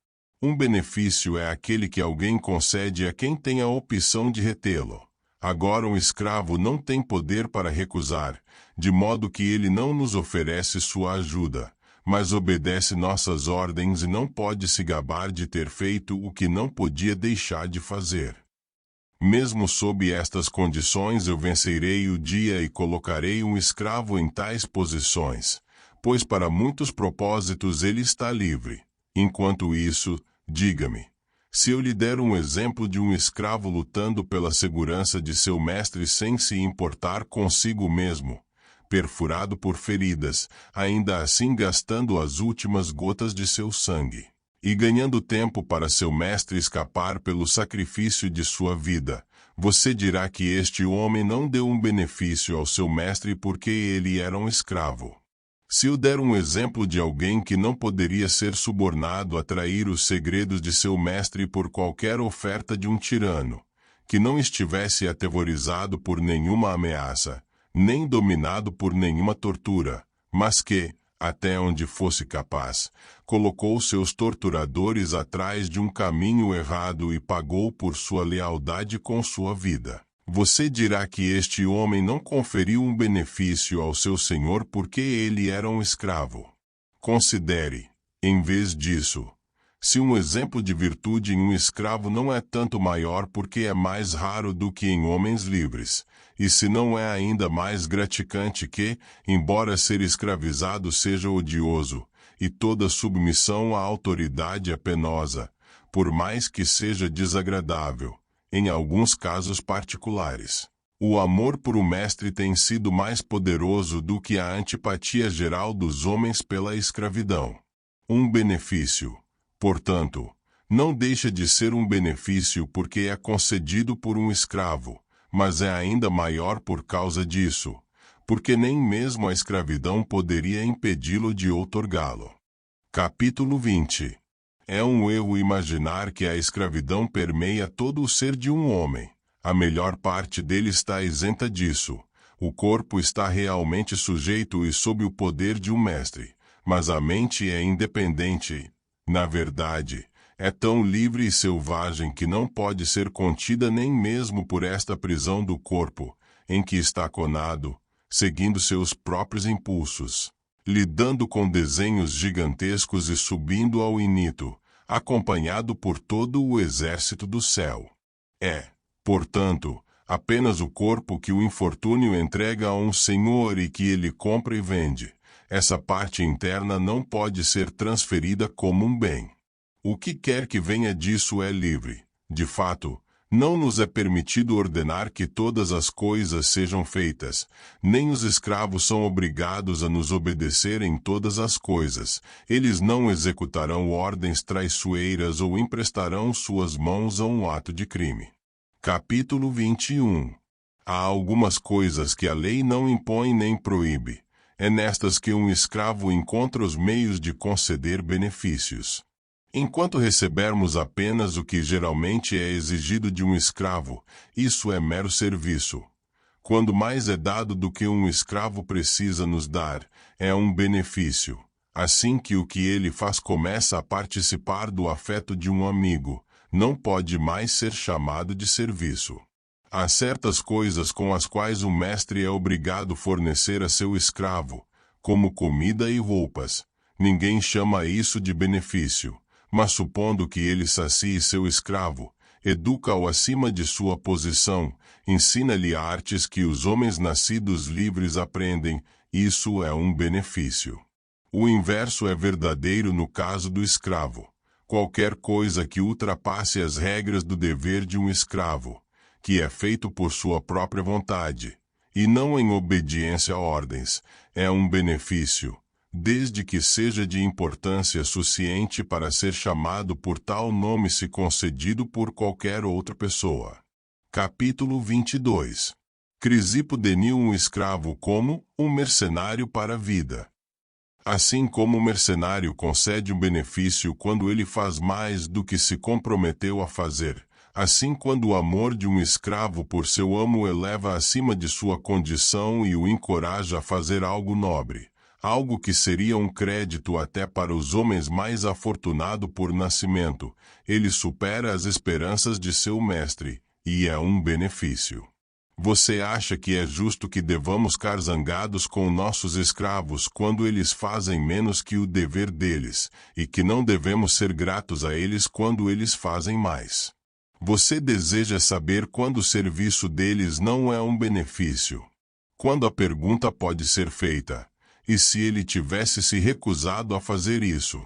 Um benefício é aquele que alguém concede a quem tem a opção de retê-lo. Agora um escravo não tem poder para recusar, de modo que ele não nos oferece sua ajuda, mas obedece nossas ordens e não pode se gabar de ter feito o que não podia deixar de fazer. Mesmo sob estas condições eu vencerei o dia e colocarei um escravo em tais posições, pois para muitos propósitos ele está livre. Enquanto isso, diga-me, se eu lhe der um exemplo de um escravo lutando pela segurança de seu mestre sem se importar consigo mesmo, perfurado por feridas, ainda assim gastando as últimas gotas de seu sangue, e ganhando tempo para seu mestre escapar pelo sacrifício de sua vida, você dirá que este homem não deu um benefício ao seu mestre porque ele era um escravo. Se eu der um exemplo de alguém que não poderia ser subornado a trair os segredos de seu mestre por qualquer oferta de um tirano, que não estivesse aterrorizado por nenhuma ameaça, nem dominado por nenhuma tortura, mas que, até onde fosse capaz, colocou seus torturadores atrás de um caminho errado e pagou por sua lealdade com sua vida. Você dirá que este homem não conferiu um benefício ao seu senhor porque ele era um escravo. Considere, em vez disso, se um exemplo de virtude em um escravo não é tanto maior porque é mais raro do que em homens livres, e se não é ainda mais gratificante que, embora ser escravizado seja odioso, e toda submissão à autoridade é penosa, por mais que seja desagradável, em alguns casos particulares. O amor por um mestre tem sido mais poderoso do que a antipatia geral dos homens pela escravidão. Um benefício, portanto, não deixa de ser um benefício porque é concedido por um escravo, mas é ainda maior por causa disso, porque nem mesmo a escravidão poderia impedi-lo de outorgá-lo. Capítulo 20. É um erro imaginar que a escravidão permeia todo o ser de um homem. A melhor parte dele está isenta disso. O corpo está realmente sujeito e sob o poder de um mestre, mas a mente é independente. Na verdade, é tão livre e selvagem que não pode ser contida nem mesmo por esta prisão do corpo, em que está conado, seguindo seus próprios impulsos, lidando com desenhos gigantescos e subindo ao inito, acompanhado por todo o exército do céu. É, portanto, apenas o corpo que o infortúnio entrega a um senhor e que ele compra e vende. Essa parte interna não pode ser transferida como um bem. O que quer que venha disso é livre. De fato, não nos é permitido ordenar que todas as coisas sejam feitas, nem os escravos são obrigados a nos obedecer em todas as coisas. Eles não executarão ordens traiçoeiras ou emprestarão suas mãos a um ato de crime. Capítulo 21. Há algumas coisas que a lei não impõe nem proíbe. É nestas que um escravo encontra os meios de conceder benefícios. Enquanto recebermos apenas o que geralmente é exigido de um escravo, isso é mero serviço. Quando mais é dado do que um escravo precisa nos dar, é um benefício. Assim que o que ele faz começa a participar do afeto de um amigo, não pode mais ser chamado de serviço. Há certas coisas com as quais o mestre é obrigado a fornecer a seu escravo, como comida e roupas. Ninguém chama isso de benefício. Mas supondo que ele sacie seu escravo, educa-o acima de sua posição, ensina-lhe artes que os homens nascidos livres aprendem, isso é um benefício. O inverso é verdadeiro no caso do escravo. Qualquer coisa que ultrapasse as regras do dever de um escravo, que é feito por sua própria vontade, e não em obediência a ordens, é um benefício, desde que seja de importância suficiente para ser chamado por tal nome se concedido por qualquer outra pessoa. Capítulo 22. Crisipo deniu um escravo como um mercenário para a vida. Assim como o mercenário concede um benefício quando ele faz mais do que se comprometeu a fazer, assim quando o amor de um escravo por seu amo eleva acima de sua condição e o encoraja a fazer algo nobre, algo que seria um crédito até para os homens mais afortunados por nascimento. Ele supera as esperanças de seu mestre, e é um benefício. Você acha que é justo que devamos ficar zangados com nossos escravos quando eles fazem menos que o dever deles, e que não devemos ser gratos a eles quando eles fazem mais? Você deseja saber quando o serviço deles não é um benefício? Quando a pergunta pode ser feita: e se ele tivesse se recusado a fazer isso?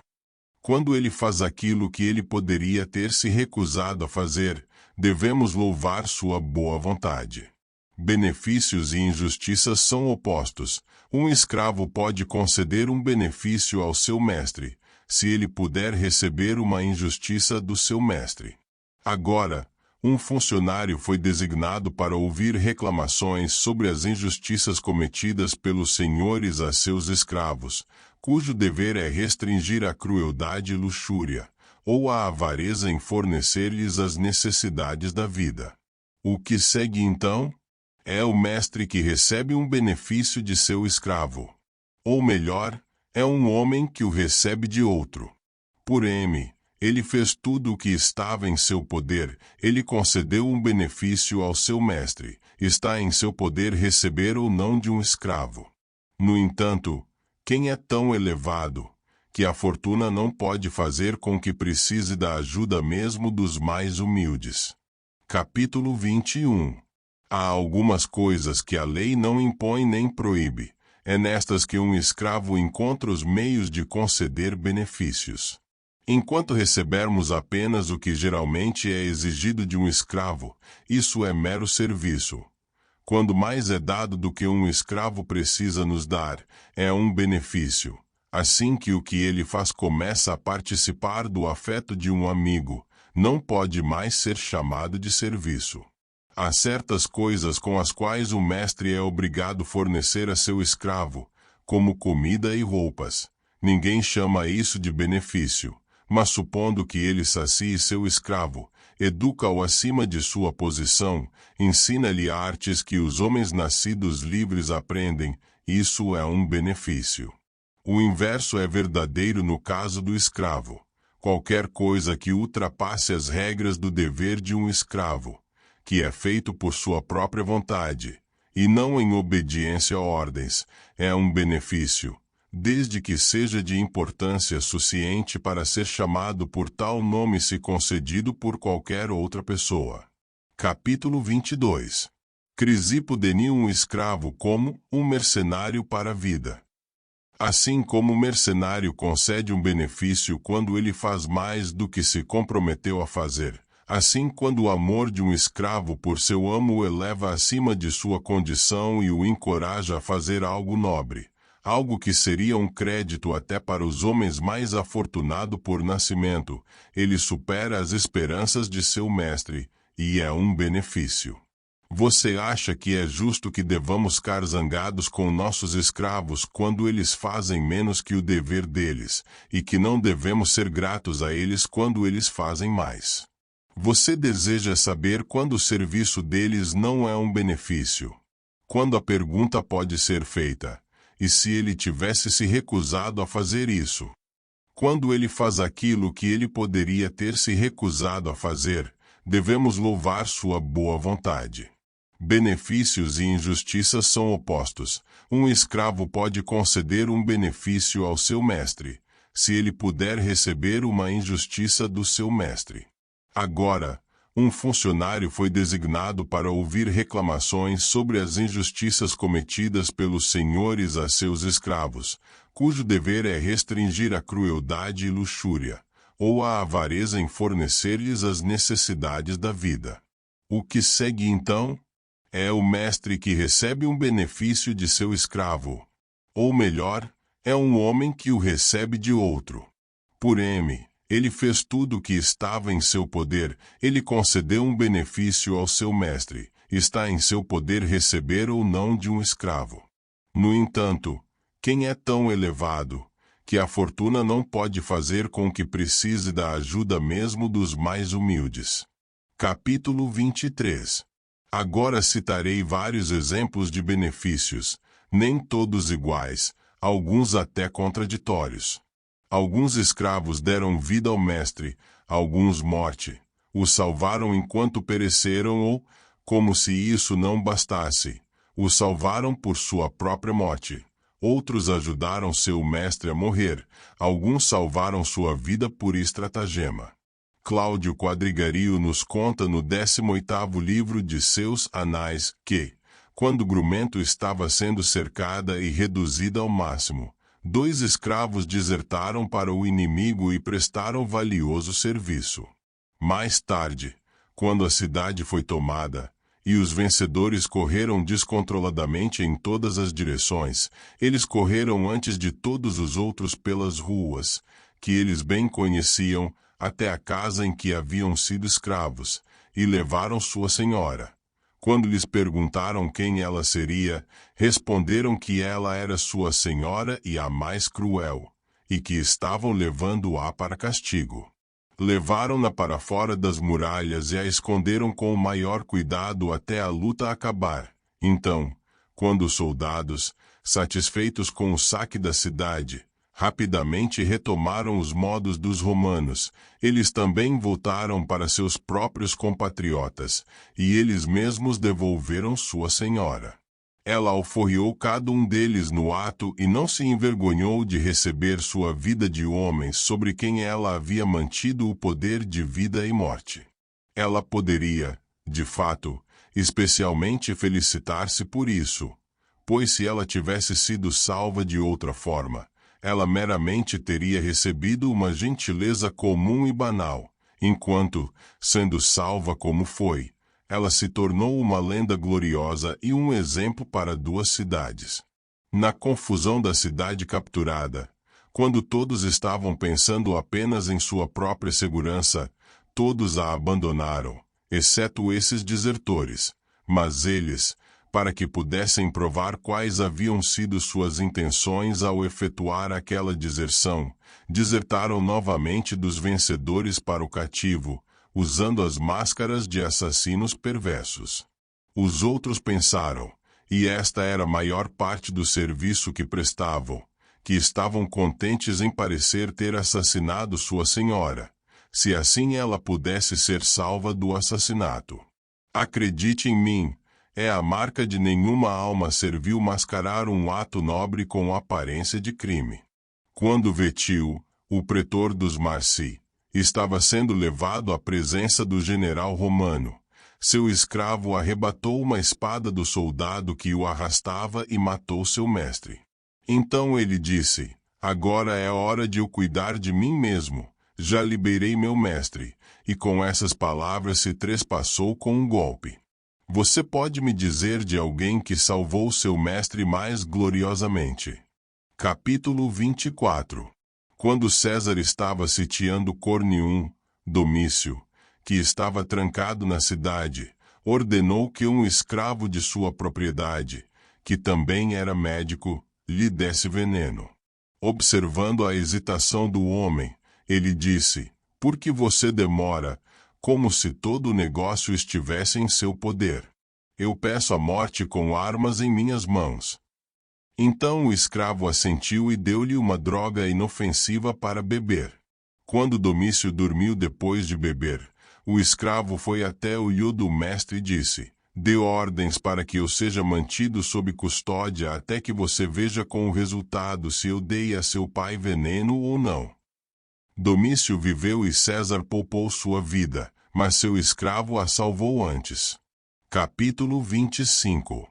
Quando ele faz aquilo que ele poderia ter se recusado a fazer, devemos louvar sua boa vontade. Benefícios e injustiças são opostos. Um escravo pode conceder um benefício ao seu mestre, se ele puder receber uma injustiça do seu mestre. Agora, um funcionário foi designado para ouvir reclamações sobre as injustiças cometidas pelos senhores a seus escravos, cujo dever é restringir a crueldade e luxúria, ou a avareza em fornecer-lhes as necessidades da vida. O que segue então? É o mestre que recebe um benefício de seu escravo. Ou melhor, é um homem que o recebe de outro. Por M. Ele fez tudo o que estava em seu poder, ele concedeu um benefício ao seu mestre, está em seu poder receber ou não de um escravo. No entanto, quem é tão elevado, que a fortuna não pode fazer com que precise da ajuda mesmo dos mais humildes? Capítulo 21. Há algumas coisas que a lei não impõe nem proíbe. É nestas que um escravo encontra os meios de conceder benefícios. Enquanto recebermos apenas o que geralmente é exigido de um escravo, isso é mero serviço. Quando mais é dado do que um escravo precisa nos dar, é um benefício. Assim que o que ele faz começa a participar do afeto de um amigo, não pode mais ser chamado de serviço. Há certas coisas com as quais o mestre é obrigado a fornecer a seu escravo, como comida e roupas. Ninguém chama isso de benefício, mas supondo que ele sacie seu escravo, educa-o acima de sua posição, ensina-lhe artes que os homens nascidos livres aprendem, isso é um benefício. O inverso é verdadeiro no caso do escravo. Qualquer coisa que ultrapasse as regras do dever de um escravo, que é feito por sua própria vontade, e não em obediência a ordens, é um benefício, desde que seja de importância suficiente para ser chamado por tal nome se concedido por qualquer outra pessoa. Capítulo 22. Crisipo deniu um escravo como um mercenário para a vida. Assim como o mercenário concede um benefício quando ele faz mais do que se comprometeu a fazer, assim quando o amor de um escravo por seu amo o eleva acima de sua condição e o encoraja a fazer algo nobre, algo que seria um crédito até para os homens mais afortunados por nascimento, ele supera as esperanças de seu mestre, e é um benefício. Você acha que é justo que devamos ficar zangados com nossos escravos quando eles fazem menos que o dever deles, e que não devemos ser gratos a eles quando eles fazem mais? Você deseja saber quando o serviço deles não é um benefício? Quando a pergunta pode ser feita: e se ele tivesse se recusado a fazer isso? Quando ele faz aquilo que ele poderia ter se recusado a fazer, devemos louvar sua boa vontade. Benefícios e injustiças são opostos. Um escravo pode conceder um benefício ao seu mestre, se ele puder receber uma injustiça do seu mestre. Agora, um funcionário foi designado para ouvir reclamações sobre as injustiças cometidas pelos senhores a seus escravos, cujo dever é restringir a crueldade e luxúria, ou a avareza em fornecer-lhes as necessidades da vida. O que segue então? É o mestre que recebe um benefício de seu escravo. Ou melhor, é um homem que o recebe de outro. Por M. Ele fez tudo o que estava em seu poder, ele concedeu um benefício ao seu mestre, está em seu poder receber ou não de um escravo. No entanto, quem é tão elevado, que a fortuna não pode fazer com que precise da ajuda mesmo dos mais humildes? Capítulo 23. Agora citarei vários exemplos de benefícios, nem todos iguais, alguns até contraditórios. Alguns escravos deram vida ao mestre, alguns morte. Os salvaram enquanto pereceram ou, como se isso não bastasse, os salvaram por sua própria morte. Outros ajudaram seu mestre a morrer, alguns salvaram sua vida por estratagema. Cláudio Quadrigario nos conta no 18º livro de seus Anais que, quando Grumento estava sendo cercada e reduzida ao máximo, 2 escravos desertaram para o inimigo e prestaram valioso serviço. Mais tarde, quando a cidade foi tomada, e os vencedores correram descontroladamente em todas as direções, eles correram antes de todos os outros pelas ruas, que eles bem conheciam, até a casa em que haviam sido escravos, e levaram sua senhora. Quando lhes perguntaram quem ela seria, responderam que ela era sua senhora e a mais cruel, e que estavam levando-a para castigo. Levaram-na para fora das muralhas e a esconderam com o maior cuidado até a luta acabar. Então, quando os soldados, satisfeitos com o saque da cidade, rapidamente retomaram os modos dos romanos, eles também voltaram para seus próprios compatriotas, e eles mesmos devolveram sua senhora. Ela alforriou cada um deles no ato e não se envergonhou de receber sua vida de homens sobre quem ela havia mantido o poder de vida e morte. Ela poderia, de fato, especialmente felicitar-se por isso, pois se ela tivesse sido salva de outra forma, ela meramente teria recebido uma gentileza comum e banal, enquanto, sendo salva como foi, ela se tornou uma lenda gloriosa e um exemplo para 2 cidades. Na confusão da cidade capturada, quando todos estavam pensando apenas em sua própria segurança, todos a abandonaram, exceto esses desertores, mas eles, para que pudessem provar quais haviam sido suas intenções ao efetuar aquela deserção, desertaram novamente dos vencedores para o cativo, usando as máscaras de assassinos perversos. Os outros pensaram, e esta era a maior parte do serviço que prestavam, que estavam contentes em parecer ter assassinado sua senhora, se assim ela pudesse ser salva do assassinato. Acredite em mim, é a marca de nenhuma alma servil mascarar um ato nobre com aparência de crime. Quando Vetil, o pretor dos Marci, estava sendo levado à presença do general romano, seu escravo arrebatou uma espada do soldado que o arrastava e matou seu mestre. Então ele disse, agora é hora de eu cuidar de mim mesmo, já liberei meu mestre, e com essas palavras se trespassou com um golpe. Você pode me dizer de alguém que salvou seu mestre mais gloriosamente? Capítulo 24. Quando César estava sitiando Cornium, Domício, que estava trancado na cidade, ordenou que um escravo de sua propriedade, que também era médico, lhe desse veneno. Observando a hesitação do homem, ele disse, por que você demora, como se todo o negócio estivesse em seu poder? Eu peço a morte com armas em minhas mãos. Então o escravo assentiu e deu-lhe uma droga inofensiva para beber. Quando Domício dormiu depois de beber, o escravo foi até o leito do mestre e disse, dê ordens para que eu seja mantido sob custódia até que você veja com o resultado se eu dei a seu pai veneno ou não. Domício viveu e César poupou sua vida, mas seu escravo a salvou antes. Capítulo 25.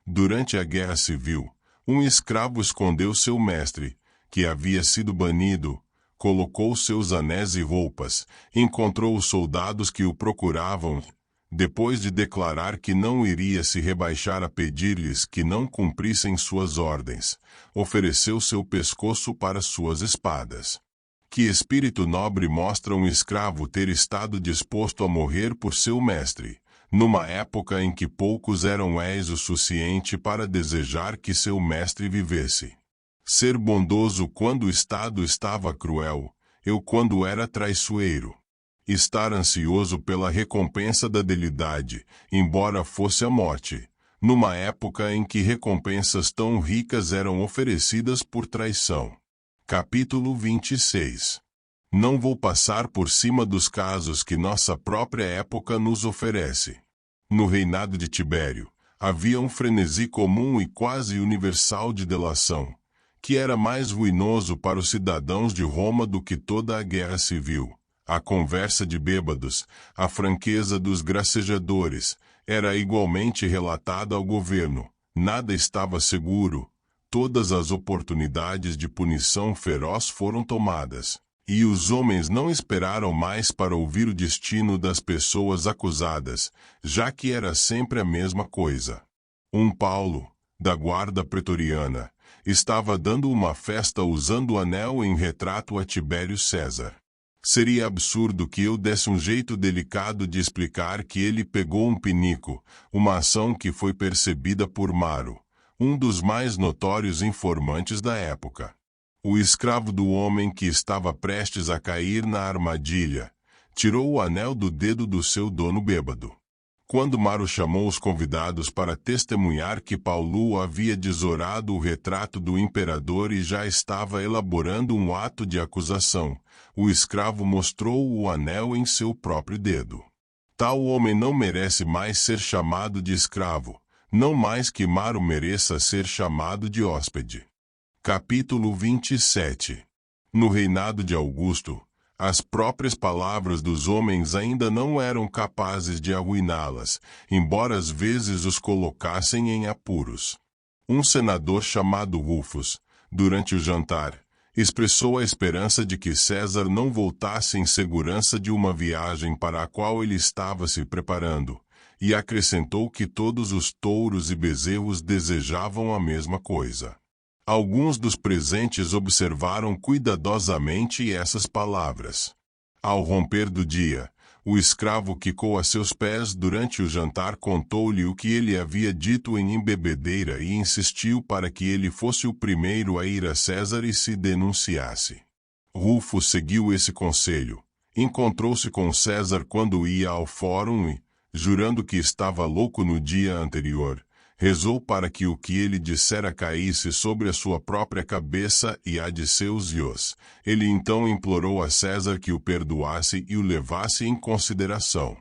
Durante a Guerra Civil, um escravo escondeu seu mestre, que havia sido banido, colocou seus anéis e roupas, encontrou os soldados que o procuravam, depois de declarar que não iria se rebaixar a pedir-lhes que não cumprissem suas ordens, ofereceu seu pescoço para suas espadas. Que espírito nobre mostra um escravo ter estado disposto a morrer por seu mestre, numa época em que poucos eram réis o suficiente para desejar que seu mestre vivesse. Ser bondoso quando o Estado estava cruel, eu quando era traiçoeiro. Estar ansioso pela recompensa da delidade, embora fosse a morte, numa época em que recompensas tão ricas eram oferecidas por traição. Capítulo 26. Não vou passar por cima dos casos que nossa própria época nos oferece. No reinado de Tibério, havia um frenesi comum e quase universal de delação, que era mais ruinoso para os cidadãos de Roma do que toda a guerra civil. A conversa de bêbados, a franqueza dos gracejadores, era igualmente relatada ao governo. Nada estava seguro. Todas as oportunidades de punição feroz foram tomadas. E os homens não esperaram mais para ouvir o destino das pessoas acusadas, já que era sempre a mesma coisa. Paulo, da guarda pretoriana, estava dando uma festa usando o anel em retrato a Tibério César. Seria absurdo que eu desse um jeito delicado de explicar que ele pegou um pinico, uma ação que foi percebida por Maro, um dos mais notórios informantes da época. O escravo do homem que estava prestes a cair na armadilha, tirou o anel do dedo do seu dono bêbado. Quando Maro chamou os convidados para testemunhar que Paulo havia desorado o retrato do imperador e já estava elaborando um ato de acusação, o escravo mostrou o anel em seu próprio dedo. Tal homem não merece mais ser chamado de escravo, não mais que Maro mereça ser chamado de hóspede. Capítulo 27. No reinado de Augusto, as próprias palavras dos homens ainda não eram capazes de arruiná-las, embora às vezes os colocassem em apuros. Um senador chamado Rufus, durante o jantar, expressou a esperança de que César não voltasse em segurança de uma viagem para a qual ele estava se preparando, e acrescentou que todos os touros e bezerros desejavam a mesma coisa. Alguns dos presentes observaram cuidadosamente essas palavras. Ao romper do dia, o escravo quicou a seus pés durante o jantar, contou-lhe o que ele havia dito em embebedeira e insistiu para que ele fosse o primeiro a ir a César e se denunciasse. Rufo seguiu esse conselho. Encontrou-se com César quando ia ao fórum e, jurando que estava louco no dia anterior, rezou para que o que ele dissera caísse sobre a sua própria cabeça e a de seus ios. Ele então implorou a César que o perdoasse e o levasse em consideração.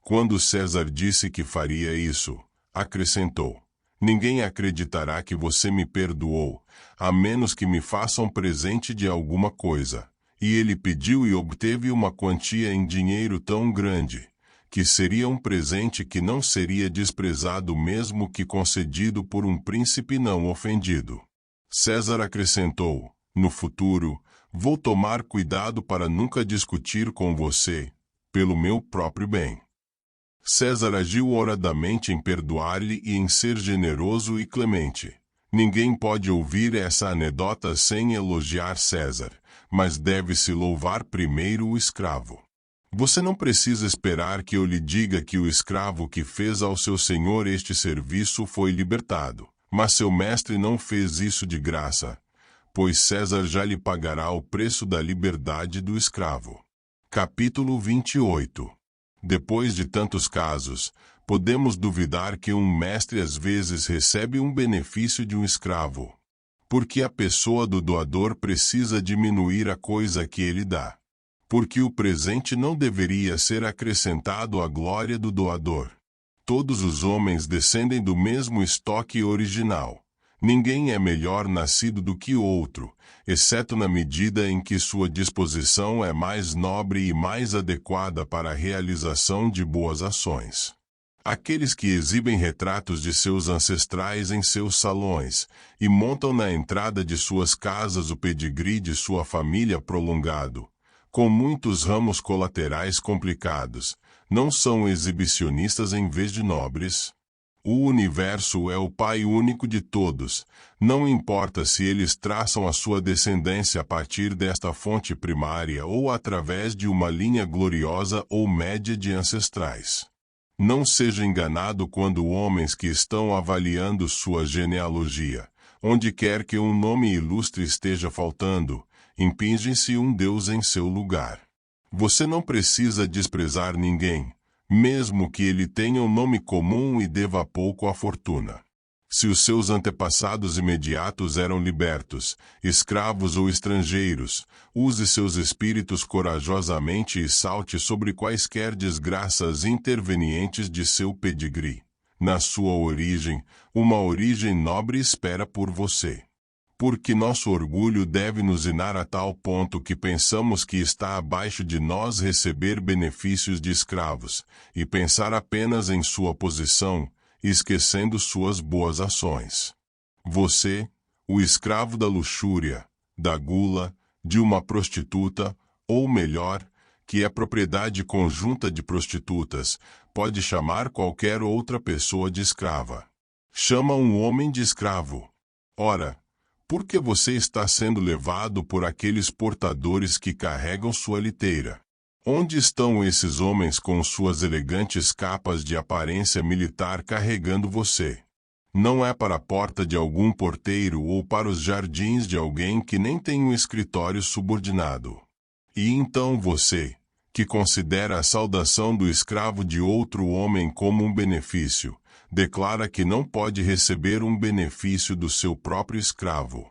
Quando César disse que faria isso, acrescentou: ninguém acreditará que você me perdoou, a menos que me faça um presente de alguma coisa. E ele pediu e obteve uma quantia em dinheiro tão grande, que seria um presente que não seria desprezado mesmo que concedido por um príncipe não ofendido. César acrescentou: no futuro, vou tomar cuidado para nunca discutir com você, pelo meu próprio bem. César agiu oradamente em perdoar-lhe e em ser generoso e clemente. Ninguém pode ouvir essa anedota sem elogiar César, mas deve-se louvar primeiro o escravo. Você não precisa esperar que eu lhe diga que o escravo que fez ao seu senhor este serviço foi libertado, mas seu mestre não fez isso de graça, pois César já lhe pagará o preço da liberdade do escravo. Capítulo 28. Depois de tantos casos, podemos duvidar que um mestre às vezes recebe um benefício de um escravo, porque a pessoa do doador precisa diminuir a coisa que ele dá. Porque o presente não deveria ser acrescentado à glória do doador. Todos os homens descendem do mesmo estoque original. Ninguém é melhor nascido do que o outro, exceto na medida em que sua disposição é mais nobre e mais adequada para a realização de boas ações. Aqueles que exibem retratos de seus ancestrais em seus salões, e montam na entrada de suas casas o pedigree de sua família prolongado, com muitos ramos colaterais complicados, não são exibicionistas em vez de nobres? O universo é o Pai único de todos, não importa se eles traçam a sua descendência a partir desta fonte primária ou através de uma linha gloriosa ou média de ancestrais. Não seja enganado quando homens que estão avaliando sua genealogia, onde quer que um nome ilustre esteja faltando, impingem-se um Deus em seu lugar. Você não precisa desprezar ninguém, mesmo que ele tenha um nome comum e deva pouco à fortuna. Se os seus antepassados imediatos eram libertos, escravos ou estrangeiros, use seus espíritos corajosamente e salte sobre quaisquer desgraças intervenientes de seu pedigree. Na sua origem, uma origem nobre espera por você. Porque nosso orgulho deve nos inar a tal ponto que pensamos que está abaixo de nós receber benefícios de escravos, e pensar apenas em sua posição, esquecendo suas boas ações. Você, o escravo da luxúria, da gula, de uma prostituta, ou melhor, que é propriedade conjunta de prostitutas, pode chamar qualquer outra pessoa de escrava. Chama um homem de escravo. Ora, por que você está sendo levado por aqueles portadores que carregam sua liteira? Onde estão esses homens com suas elegantes capas de aparência militar carregando você? Não é para a porta de algum porteiro ou para os jardins de alguém que nem tem um escritório subordinado. E então você, que considera a saudação do escravo de outro homem como um benefício, declara que não pode receber um benefício do seu próprio escravo.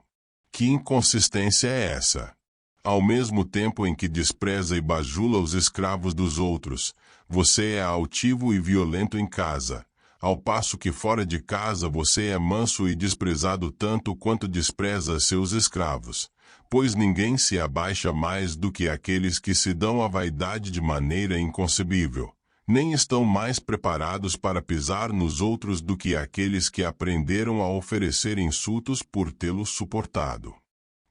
Que inconsistência é essa? Ao mesmo tempo em que despreza e bajula os escravos dos outros, você é altivo e violento em casa, ao passo que fora de casa você é manso e desprezado tanto quanto despreza seus escravos, pois ninguém se abaixa mais do que aqueles que se dão à vaidade de maneira inconcebível, nem estão mais preparados para pisar nos outros do que aqueles que aprenderam a oferecer insultos por tê-los suportado.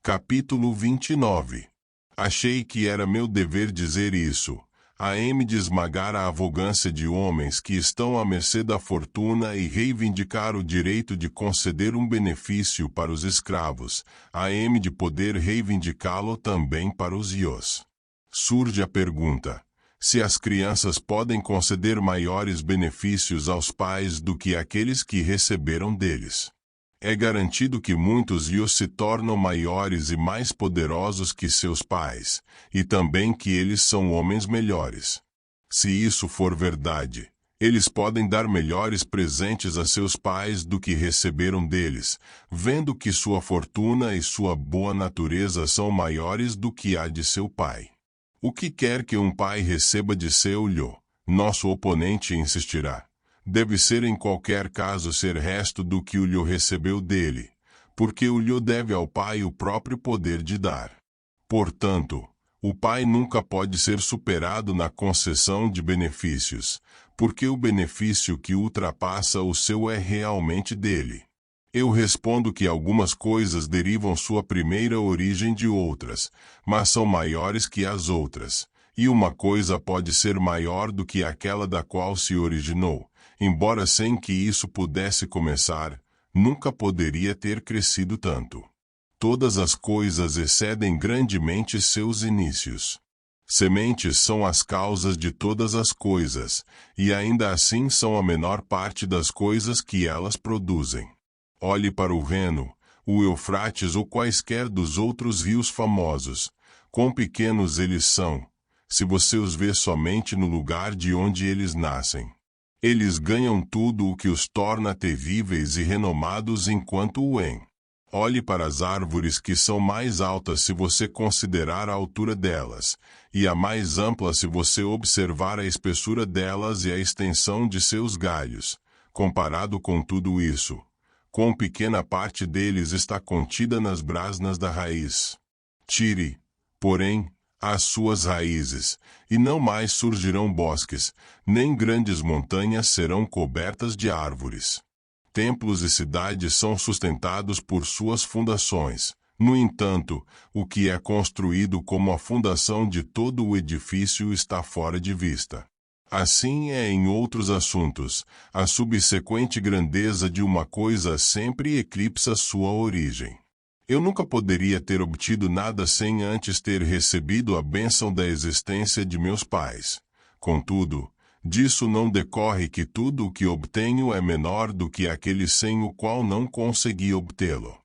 Capítulo 29. Achei que era meu dever dizer isso, a de esmagar a arrogância de homens que estão à mercê da fortuna e reivindicar o direito de conceder um benefício para os escravos, a de poder reivindicá-lo também para os ios. Surge a pergunta: se as crianças podem conceder maiores benefícios aos pais do que aqueles que receberam deles. É garantido que muitos ios se tornam maiores e mais poderosos que seus pais, e também que eles são homens melhores. Se isso for verdade, eles podem dar melhores presentes a seus pais do que receberam deles, vendo que sua fortuna e sua boa natureza são maiores do que a de seu pai. O que quer que um pai receba de seu ilho, nosso oponente insistirá, deve ser em qualquer caso ser resto do que o ilho recebeu dele, porque o ilho deve ao pai o próprio poder de dar. Portanto, o pai nunca pode ser superado na concessão de benefícios, porque o benefício que ultrapassa o seu é realmente dele. Eu respondo que algumas coisas derivam sua primeira origem de outras, mas são maiores que as outras, e uma coisa pode ser maior do que aquela da qual se originou, embora sem que isso pudesse começar, nunca poderia ter crescido tanto. Todas as coisas excedem grandemente seus inícios. Sementes são as causas de todas as coisas, e ainda assim são a menor parte das coisas que elas produzem. Olhe para o Reno, o Eufrates ou quaisquer dos outros rios famosos. Quão pequenos eles são, se você os vê somente no lugar de onde eles nascem. Eles ganham tudo o que os torna terríveis e renomados enquanto o em. Olhe para as árvores que são mais altas se você considerar a altura delas, e a mais ampla se você observar a espessura delas e a extensão de seus galhos. Comparado com tudo isso, quão pequena parte deles está contida nas brasnas da raiz. Tire, porém, as suas raízes, e não mais surgirão bosques, nem grandes montanhas serão cobertas de árvores. Templos e cidades são sustentados por suas fundações. No entanto, o que é construído como a fundação de todo o edifício está fora de vista. Assim é em outros assuntos, a subsequente grandeza de uma coisa sempre eclipsa sua origem. Eu nunca poderia ter obtido nada sem antes ter recebido a bênção da existência de meus pais. Contudo, disso não decorre que tudo o que obtenho é menor do que aquele sem o qual não consegui obtê-lo.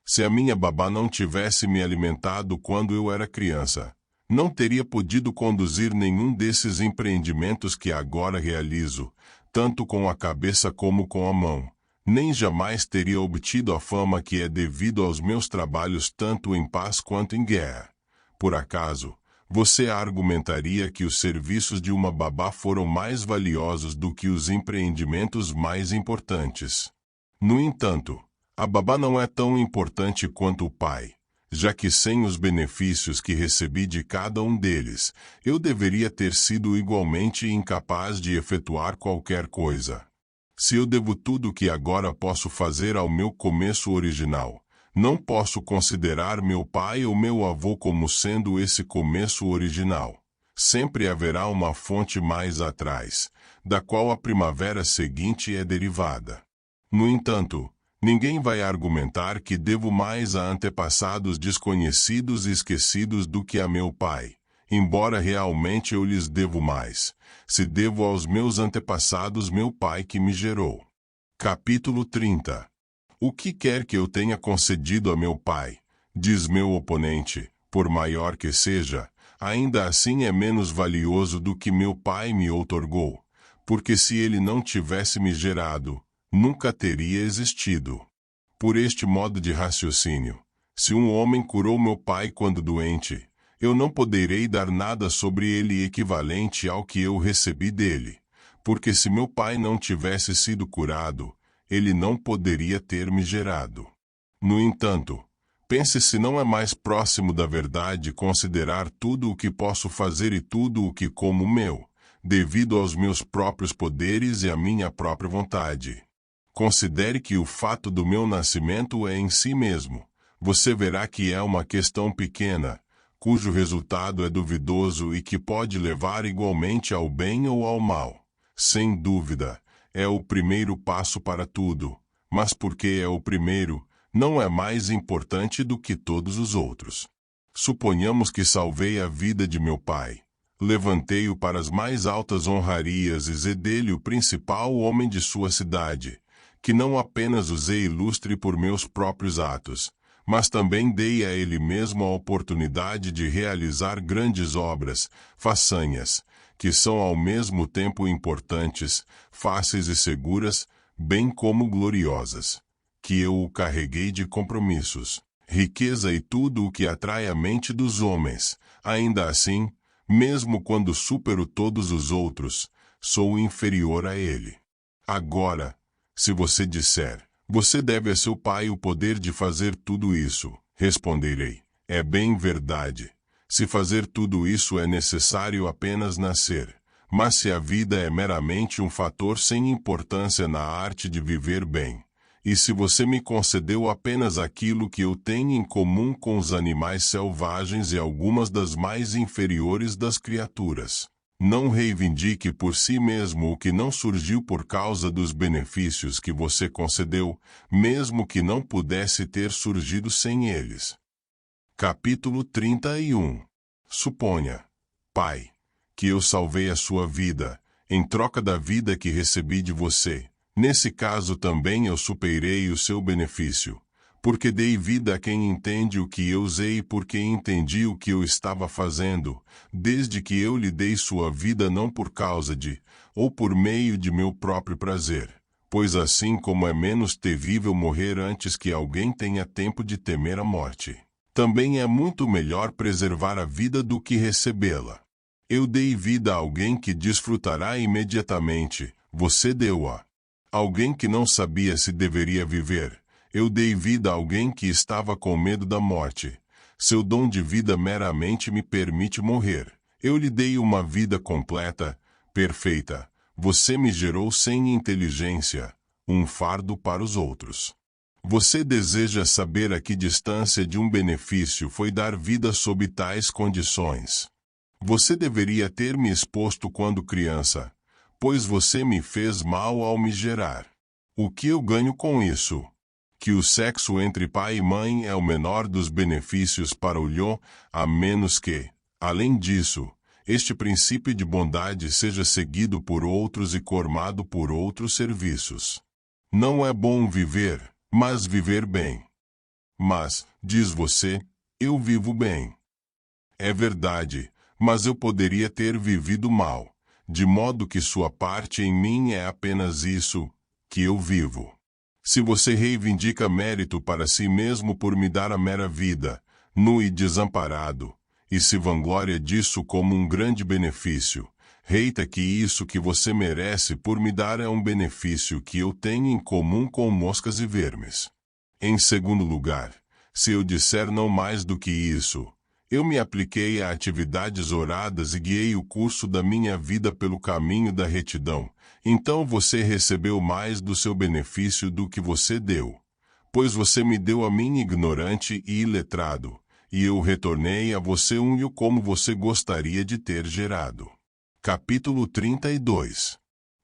Se a minha babá não tivesse me alimentado quando eu era criança, Não teria podido conduzir nenhum desses empreendimentos que agora realizo, tanto com a cabeça como com a mão. Nem jamais teria obtido a fama que é devido aos meus trabalhos tanto em paz quanto em guerra. Por acaso, você argumentaria que os serviços de uma babá foram mais valiosos do que os empreendimentos mais importantes? No entanto, a babá não é tão importante quanto o pai, já que sem os benefícios que recebi de cada um deles, eu deveria ter sido igualmente incapaz de efetuar qualquer coisa. Se eu devo tudo o que agora posso fazer ao meu começo original, não posso considerar meu pai ou meu avô como sendo esse começo original. Sempre haverá uma fonte mais atrás, da qual a primavera seguinte é derivada. No entanto, ninguém vai argumentar que devo mais a antepassados desconhecidos e esquecidos do que a meu pai, embora realmente eu lhes devo mais, se devo aos meus antepassados meu pai que me gerou. Capítulo 30. O que quer que eu tenha concedido a meu pai, diz meu oponente, por maior que seja, ainda assim é menos valioso do que meu pai me outorgou, porque se ele não tivesse me gerado, nunca teria existido. Por este modo de raciocínio, se um homem curou meu pai quando doente, eu não poderei dar nada sobre ele equivalente ao que eu recebi dele, porque se meu pai não tivesse sido curado, ele não poderia ter me gerado. No entanto, pense se não é mais próximo da verdade considerar tudo o que posso fazer e tudo o que como meu, devido aos meus próprios poderes e à minha própria vontade. Considere que o fato do meu nascimento é em si mesmo. Você verá que é uma questão pequena, cujo resultado é duvidoso e que pode levar igualmente ao bem ou ao mal. Sem dúvida, é o primeiro passo para tudo, mas porque é o primeiro, não é mais importante do que todos os outros. Suponhamos que salvei a vida de meu pai. Levantei-o para as mais altas honrarias e zedei dele o principal homem de sua cidade, que não apenas usei ilustre por meus próprios atos, mas também dei a ele mesmo a oportunidade de realizar grandes obras, façanhas, que são ao mesmo tempo importantes, fáceis e seguras, bem como gloriosas, que eu o carreguei de compromissos, riqueza e tudo o que atrai a mente dos homens. Ainda assim, mesmo quando supero todos os outros, sou inferior a ele. Agora, se você disser, você deve a seu pai o poder de fazer tudo isso, responderei, é bem verdade. Se fazer tudo isso é necessário apenas nascer, mas se a vida é meramente um fator sem importância na arte de viver bem, e se você me concedeu apenas aquilo que eu tenho em comum com os animais selvagens e algumas das mais inferiores das criaturas, não reivindique por si mesmo o que não surgiu por causa dos benefícios que você concedeu, mesmo que não pudesse ter surgido sem eles. Capítulo 31. Suponha, pai, que eu salvei a sua vida, em troca da vida que recebi de você. Nesse caso também eu superei o seu benefício, porque dei vida a quem entende o que eu usei e porque entendi o que eu estava fazendo, desde que eu lhe dei sua vida não por causa de, ou por meio de meu próprio prazer, pois assim como é menos temível morrer antes que alguém tenha tempo de temer a morte, também é muito melhor preservar a vida do que recebê-la. Eu dei vida a alguém que desfrutará imediatamente, você deu-a. Alguém que não sabia se deveria viver, eu dei vida a alguém que estava com medo da morte. Seu dom de vida meramente me permite morrer. Eu lhe dei uma vida completa, perfeita. Você me gerou sem inteligência, um fardo para os outros. Você deseja saber a que distância de um benefício foi dar vida sob tais condições. Você deveria ter me exposto quando criança, pois você me fez mal ao me gerar. O que eu ganho com isso? Que o sexo entre pai e mãe é o menor dos benefícios para o Lhon, a menos que, além disso, este princípio de bondade seja seguido por outros e formado por outros serviços. Não é bom viver, mas viver bem. Mas, diz você, eu vivo bem. É verdade, mas eu poderia ter vivido mal, de modo que sua parte em mim é apenas isso, que eu vivo. Se você reivindica mérito para si mesmo por me dar a mera vida, nu e desamparado, e se vangloria disso como um grande benefício, reita que isso que você merece por me dar é um benefício que eu tenho em comum com moscas e vermes. Em segundo lugar, se eu disser não mais do que isso, eu me apliquei a atividades oradas e guiei o curso da minha vida pelo caminho da retidão, então você recebeu mais do seu benefício do que você deu. Pois você me deu a mim ignorante e iletrado, e eu retornei a você um como você gostaria de ter gerado. Capítulo 32.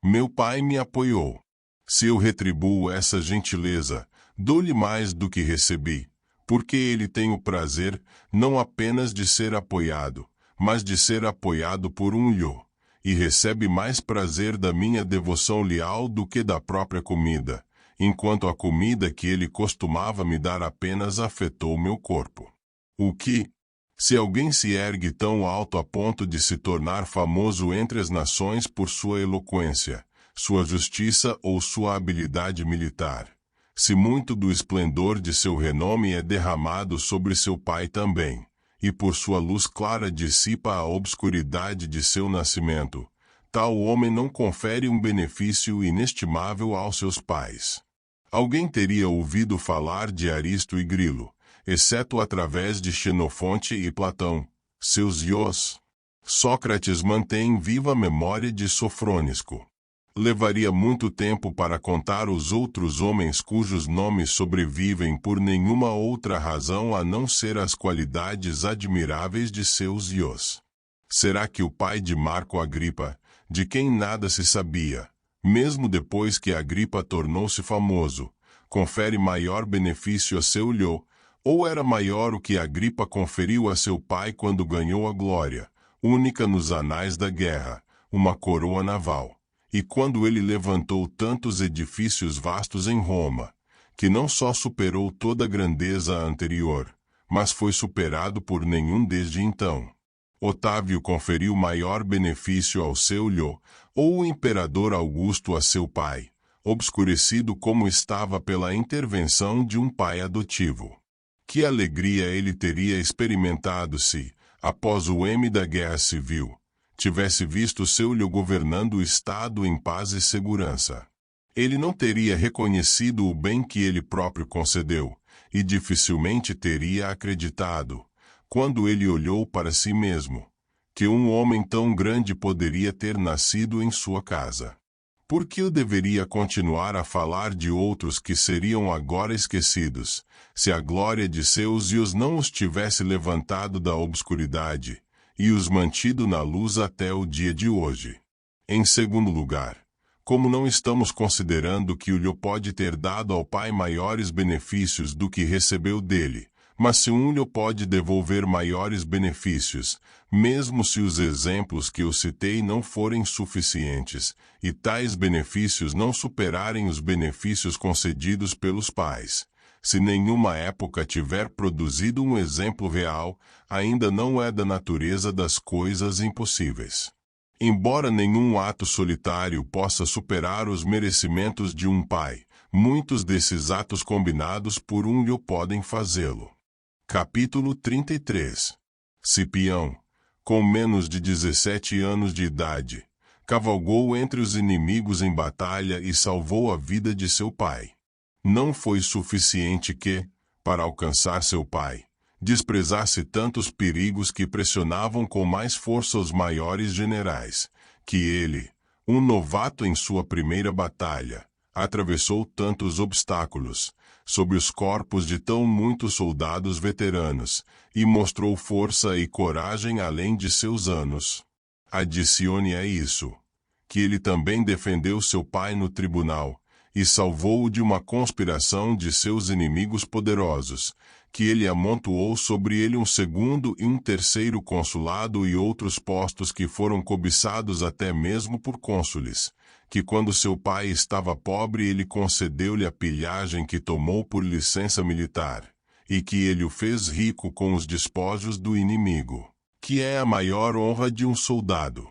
Meu pai me apoiou. Se eu retribuo essa gentileza, dou-lhe mais do que recebi, porque ele tem o prazer, não apenas de ser apoiado, mas de ser apoiado por e recebe mais prazer da minha devoção leal do que da própria comida, enquanto a comida que ele costumava me dar apenas afetou meu corpo. O que? Se alguém se ergue tão alto a ponto de se tornar famoso entre as nações por sua eloquência, sua justiça ou sua habilidade militar, se muito do esplendor de seu renome é derramado sobre seu pai também, e por sua luz clara dissipa a obscuridade de seu nascimento, tal homem não confere um benefício inestimável aos seus pais. Alguém teria ouvido falar de Aristo e Grilo, exceto através de Xenofonte e Platão, seus iós. Sócrates mantém viva a memória de Sofrônisco. Levaria muito tempo para contar os outros homens cujos nomes sobrevivem por nenhuma outra razão a não ser as qualidades admiráveis de seus iós. Será que o pai de Marco Agripa, de quem nada se sabia, mesmo depois que Agripa tornou-se famoso, confere maior benefício a seu iô, ou era maior o que Agripa conferiu a seu pai quando ganhou a glória, única nos anais da guerra, uma coroa naval, e quando ele levantou tantos edifícios vastos em Roma, que não só superou toda a grandeza anterior, mas foi superado por nenhum desde então. Otávio conferiu maior benefício ao seu iô, ou o imperador Augusto a seu pai, obscurecido como estava pela intervenção de um pai adotivo. Que alegria ele teria experimentado se, após o da Guerra Civil, tivesse visto seu iô governando o Estado em paz e segurança. Ele não teria reconhecido o bem que ele próprio concedeu, e dificilmente teria acreditado, quando ele olhou para si mesmo, que um homem tão grande poderia ter nascido em sua casa. Por que eu deveria continuar a falar de outros que seriam agora esquecidos, se a glória de seus iós não os tivesse levantado da obscuridade, e os mantido na luz até o dia de hoje? Em segundo lugar, como não estamos considerando que o iô pode ter dado ao pai maiores benefícios do que recebeu dele, mas se um iô pode devolver maiores benefícios, mesmo se os exemplos que eu citei não forem suficientes, e tais benefícios não superarem os benefícios concedidos pelos pais, se nenhuma época tiver produzido um exemplo real, ainda não é da natureza das coisas impossíveis. Embora nenhum ato solitário possa superar os merecimentos de um pai, muitos desses atos combinados por um iô podem fazê-lo. Capítulo 33. Cipião, com menos de 17 anos de idade, cavalgou entre os inimigos em batalha e salvou a vida de seu pai. Não foi suficiente que, para alcançar seu pai, desprezasse tantos perigos que pressionavam com mais força os maiores generais, que ele, um novato em sua primeira batalha, atravessou tantos obstáculos, sob os corpos de tão muitos soldados veteranos, e mostrou força e coragem além de seus anos. Adicione a isso, que ele também defendeu seu pai no tribunal, e salvou-o de uma conspiração de seus inimigos poderosos, que ele amontoou sobre ele um segundo e um terceiro consulado e outros postos que foram cobiçados até mesmo por cônsules, que quando seu pai estava pobre ele concedeu-lhe a pilhagem que tomou por licença militar, e que ele o fez rico com os despojos do inimigo. que é a maior honra de um soldado.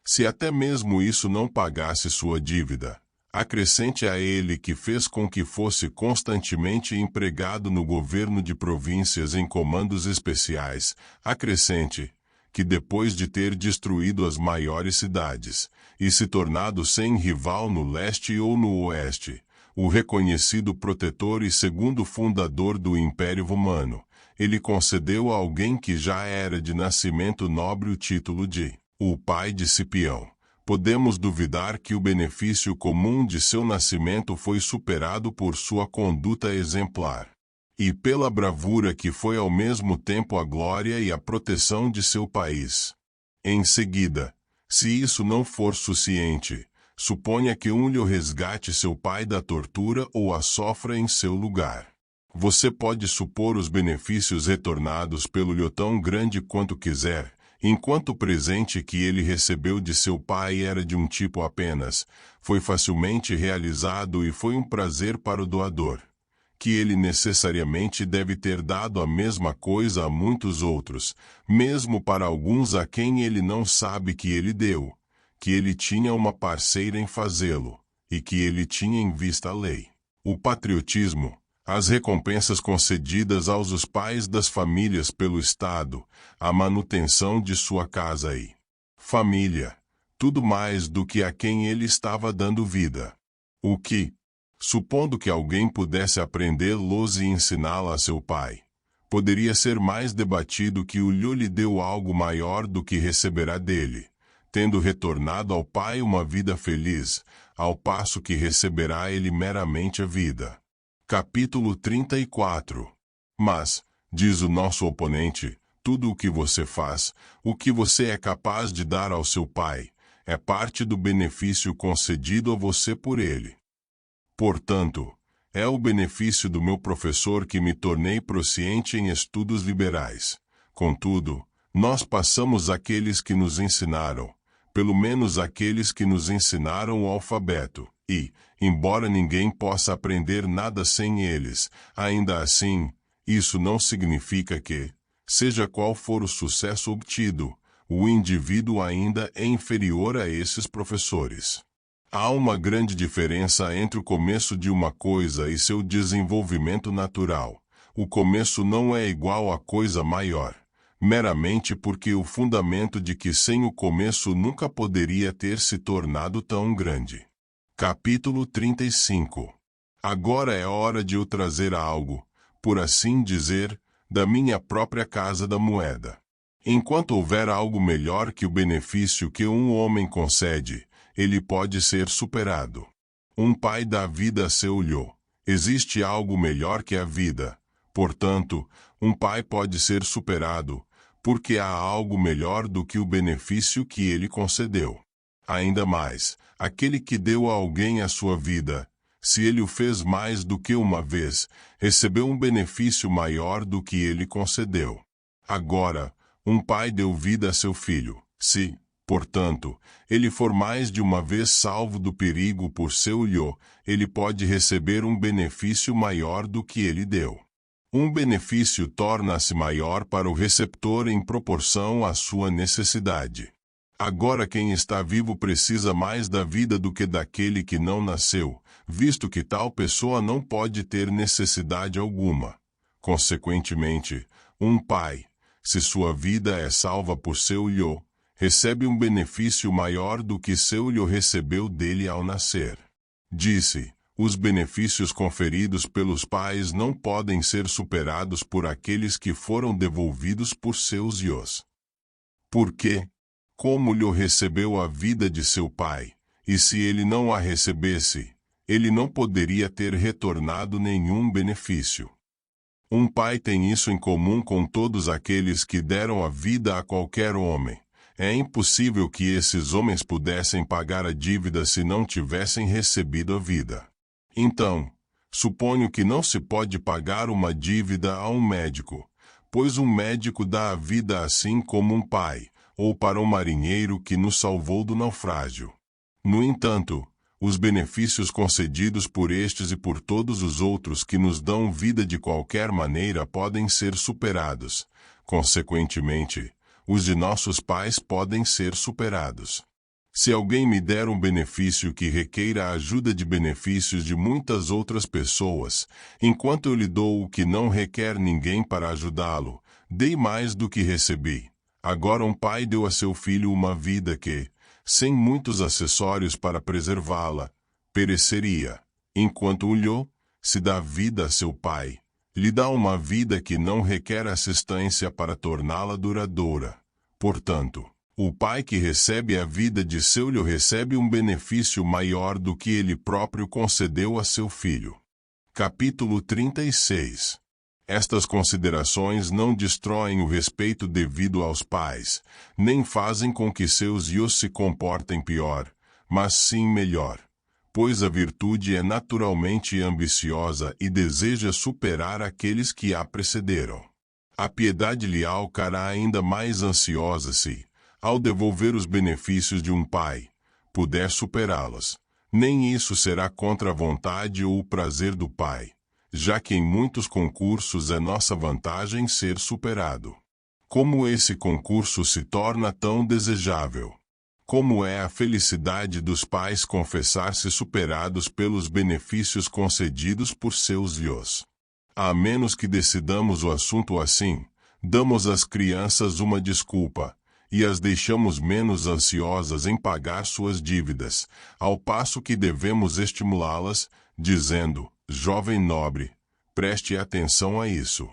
Se até mesmo isso não pagasse sua dívida, acrescente a ele que fez com que fosse constantemente empregado no governo de províncias em comandos especiais, acrescente que depois de ter destruído as maiores cidades, e se tornado sem rival no leste ou no oeste, o reconhecido protetor e segundo fundador do Império Romano, ele concedeu a alguém que já era de nascimento nobre o título de o pai de Cipião. Podemos duvidar que o benefício comum de seu nascimento foi superado por sua conduta exemplar, e pela bravura que foi ao mesmo tempo a glória e a proteção de seu país. Em seguida, se isso não for suficiente, suponha que lhe resgate seu pai da tortura ou a sofra em seu lugar. Você pode supor os benefícios retornados pelo lhe tão grande quanto quiser, enquanto o presente que ele recebeu de seu pai era de um tipo apenas, foi facilmente realizado e foi um prazer para o doador, que ele necessariamente deve ter dado a mesma coisa a muitos outros, mesmo para alguns a quem ele não sabe que ele deu, que ele tinha uma parceira em fazê-lo, e que ele tinha em vista a lei. O patriotismo, as recompensas concedidas aos pais das famílias pelo Estado, a manutenção de sua casa e família, tudo mais do que a quem ele estava dando vida. O que, supondo que alguém pudesse aprender-los e ensiná-la a seu pai, poderia ser mais debatido que o lhe deu algo maior do que receberá dele, tendo retornado ao pai uma vida feliz, ao passo que receberá ele meramente a vida. Capítulo 34. Mas, diz o nosso oponente, tudo o que você faz, o que você é capaz de dar ao seu pai, é parte do benefício concedido a você por ele. Portanto, é o benefício do meu professor que me tornei proficiente em estudos liberais. Contudo, nós passamos aqueles que nos ensinaram, pelo menos aqueles que nos ensinaram o alfabeto, e, embora ninguém possa aprender nada sem eles, ainda assim, isso não significa que, seja qual for o sucesso obtido, o indivíduo ainda é inferior a esses professores. Há uma grande diferença entre o começo de uma coisa e seu desenvolvimento natural. O começo não é igual à coisa maior, meramente porque o fundamento de que sem o começo nunca poderia ter se tornado tão grande. Capítulo 35. Agora é hora de eu trazer algo, por assim dizer, da minha própria casa da moeda. Enquanto houver algo melhor que o benefício que um homem concede, ele pode ser superado. Um pai dá vida a seu filho. Existe algo melhor que a vida. Portanto, um pai pode ser superado, porque há algo melhor do que o benefício que ele concedeu. Ainda mais, aquele que deu a alguém a sua vida, se ele o fez mais do que uma vez, recebeu um benefício maior do que ele concedeu. Agora, um pai deu vida a seu filho. Se, portanto, ele for mais de uma vez salvo do perigo por seu filho, ele pode receber um benefício maior do que ele deu. Um benefício torna-se maior para o receptor em proporção à sua necessidade. Agora quem está vivo precisa mais da vida do que daquele que não nasceu, visto que tal pessoa não pode ter necessidade alguma. Consequentemente, um pai, se sua vida é salva por seu filho, recebe um benefício maior do que seu filho recebeu dele ao nascer. Disse, os benefícios conferidos pelos pais não podem ser superados por aqueles que foram devolvidos por seus filhos. Por quê? Como lhe recebeu a vida de seu pai, e se ele não a recebesse, ele não poderia ter retornado nenhum benefício. Um pai tem isso em comum com todos aqueles que deram a vida a qualquer homem. É impossível que esses homens pudessem pagar a dívida se não tivessem recebido a vida. Então, suponho que não se pode pagar uma dívida a um médico, pois um médico dá a vida assim como um pai, ou para um marinheiro que nos salvou do naufrágio. No entanto, os benefícios concedidos por estes e por todos os outros que nos dão vida de qualquer maneira podem ser superados. Consequentemente, Os de nossos pais podem ser superados. Se alguém me der um benefício que requeira a ajuda de benefícios de muitas outras pessoas, enquanto eu lhe dou o que não requer ninguém para ajudá-lo, dei mais do que recebi. Agora um pai deu a seu filho uma vida que, sem muitos acessórios para preservá-la, pereceria. Enquanto o lhe se dá vida a seu pai, lhe dá uma vida que não requer assistência para torná-la duradoura. Portanto, o pai que recebe a vida de seu filho recebe um benefício maior do que ele próprio concedeu a seu filho. Capítulo 36. Estas considerações não destroem o respeito devido aos pais, nem fazem com que seus filhos se comportem pior, mas sim melhor. Pois a virtude é naturalmente ambiciosa e deseja superar aqueles que a precederam. A piedade leal ficará ainda mais ansiosa se, ao devolver os benefícios de um pai, puder superá-los. Nem isso será contra a vontade ou o prazer do pai, já que em muitos concursos é nossa vantagem ser superado. Como esse concurso se torna tão desejável? Como é a felicidade dos pais confessar-se superados pelos benefícios concedidos por seus filhos. A menos que decidamos o assunto assim, damos às crianças uma desculpa, e as deixamos menos ansiosas em pagar suas dívidas, ao passo que devemos estimulá-las, dizendo: jovem nobre, preste atenção a isso.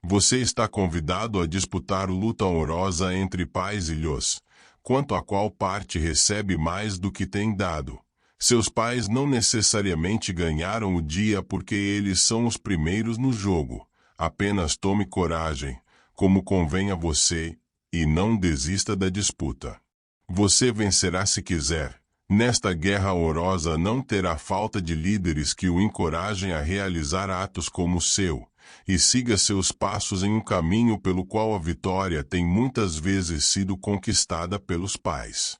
Você está convidado a disputar luta honrosa entre pais e filhos, quanto a qual parte recebe mais do que tem dado. Seus pais não necessariamente ganharam o dia porque eles são os primeiros no jogo. Apenas tome coragem, como convém a você, e não desista da disputa. Você vencerá se quiser. Nesta guerra horrorosa não terá falta de líderes que o encorajem a realizar atos como o seu, e siga seus passos em um caminho pelo qual a vitória tem muitas vezes sido conquistada pelos pais.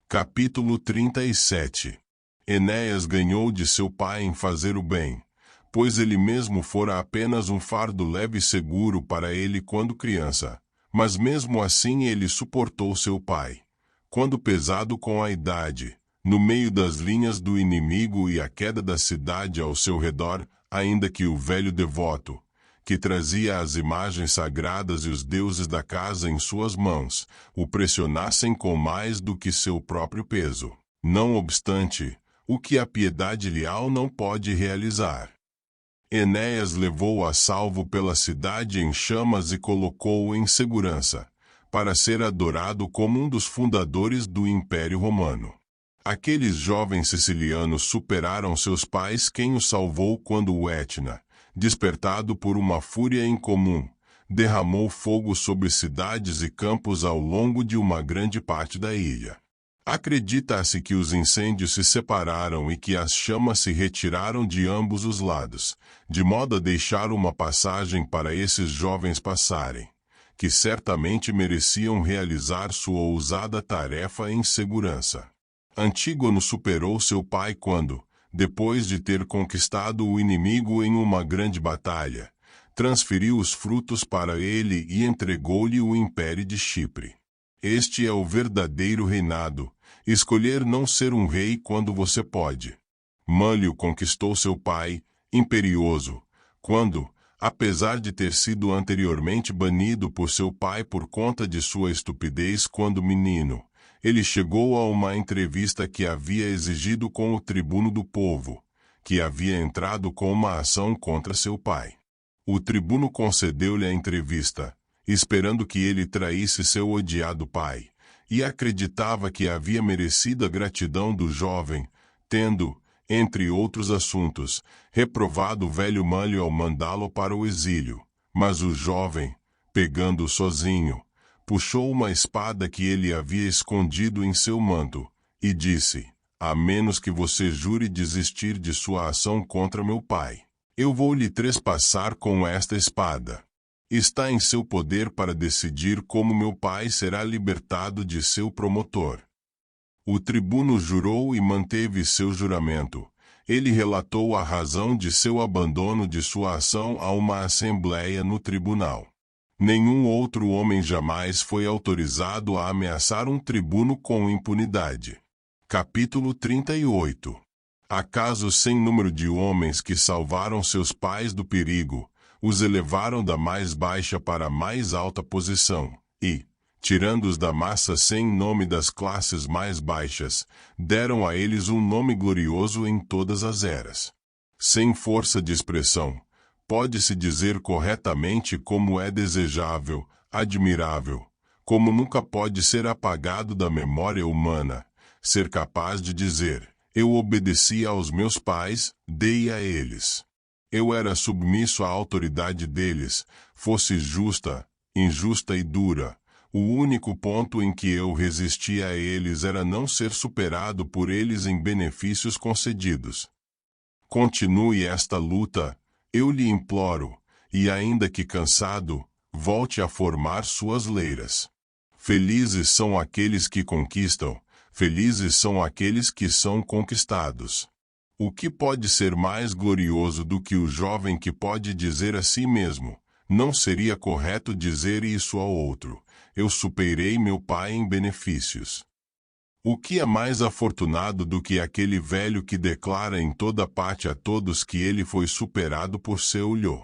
Capítulo 37. Enéas ganhou de seu pai em fazer o bem, pois ele mesmo fora apenas um fardo leve e seguro para ele quando criança. Mas mesmo assim ele suportou seu pai. Quando pesado com a idade, no meio das linhas do inimigo e a queda da cidade ao seu redor, ainda que o velho devoto, que trazia as imagens sagradas e os deuses da casa em suas mãos, o pressionassem com mais do que seu próprio peso. Não obstante, o que a piedade leal não pode realizar. Enéas levou a salvo pela cidade em chamas e colocou-o em segurança, para ser adorado como um dos fundadores do Império Romano. Aqueles jovens sicilianos superaram seus pais quem o salvou quando o Etna, despertado por uma fúria incomum, derramou fogo sobre cidades e campos ao longo de uma grande parte da ilha. Acredita-se que os incêndios se separaram e que as chamas se retiraram de ambos os lados, de modo a deixar uma passagem para esses jovens passarem, que certamente mereciam realizar sua ousada tarefa em segurança. Antígono superou seu pai quando, depois de ter conquistado o inimigo em uma grande batalha, transferiu os frutos para ele e entregou-lhe o império de Chipre. Este é o verdadeiro reinado, escolher não ser um rei quando você pode. Mânlio conquistou seu pai, imperioso, quando, apesar de ter sido anteriormente banido por seu pai por conta de sua estupidez quando menino, ele chegou a uma entrevista que havia exigido com o tribuno do povo, que havia entrado com uma ação contra seu pai. O tribuno concedeu-lhe a entrevista, esperando que ele traísse seu odiado pai, e acreditava que havia merecido a gratidão do jovem, tendo, entre outros assuntos, reprovado o velho Mânlio ao mandá-lo para o exílio. Mas o jovem, pegando-o sozinho, puxou uma espada que ele havia escondido em seu manto, e disse: a menos que você jure desistir de sua ação contra meu pai, eu vou lhe trespassar com esta espada. Está em seu poder para decidir como meu pai será libertado de seu promotor. O tribuno jurou e manteve seu juramento. Ele relatou a razão de seu abandono de sua ação a uma assembleia no tribunal. Nenhum outro homem jamais foi autorizado a ameaçar um tribuno com impunidade. Capítulo 38. Acaso sem número de homens que salvaram seus pais do perigo, os elevaram da mais baixa para a mais alta posição, e, tirando-os da massa sem nome das classes mais baixas, deram a eles um nome glorioso em todas as eras. Sem força de expressão, pode-se dizer corretamente como é desejável, admirável, como nunca pode ser apagado da memória humana, ser capaz de dizer: eu obedeci aos meus pais, dei a eles. Eu era submisso à autoridade deles, fosse justa, injusta e dura. O único ponto em que eu resistia a eles era não ser superado por eles em benefícios concedidos. Continue esta luta, eu lhe imploro, e ainda que cansado, volte a formar suas leiras. Felizes são aqueles que conquistam, felizes são aqueles que são conquistados. O que pode ser mais glorioso do que o jovem que pode dizer a si mesmo: não seria correto dizer isso ao outro, eu superei meu pai em benefícios? O que é mais afortunado do que aquele velho que declara em toda parte a todos que ele foi superado por seu-lho?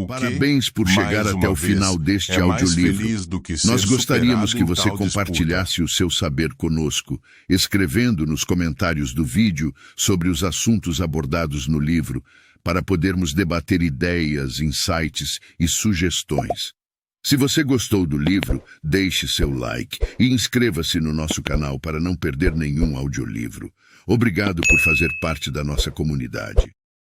Parabéns por chegar até o final deste audiolivro. Nós gostaríamos que você compartilhasse o seu saber conosco, escrevendo nos comentários do vídeo sobre os assuntos abordados no livro, para podermos debater ideias, insights e sugestões. Se você gostou do livro, deixe seu like e inscreva-se no nosso canal para não perder nenhum audiolivro. Obrigado por fazer parte da nossa comunidade.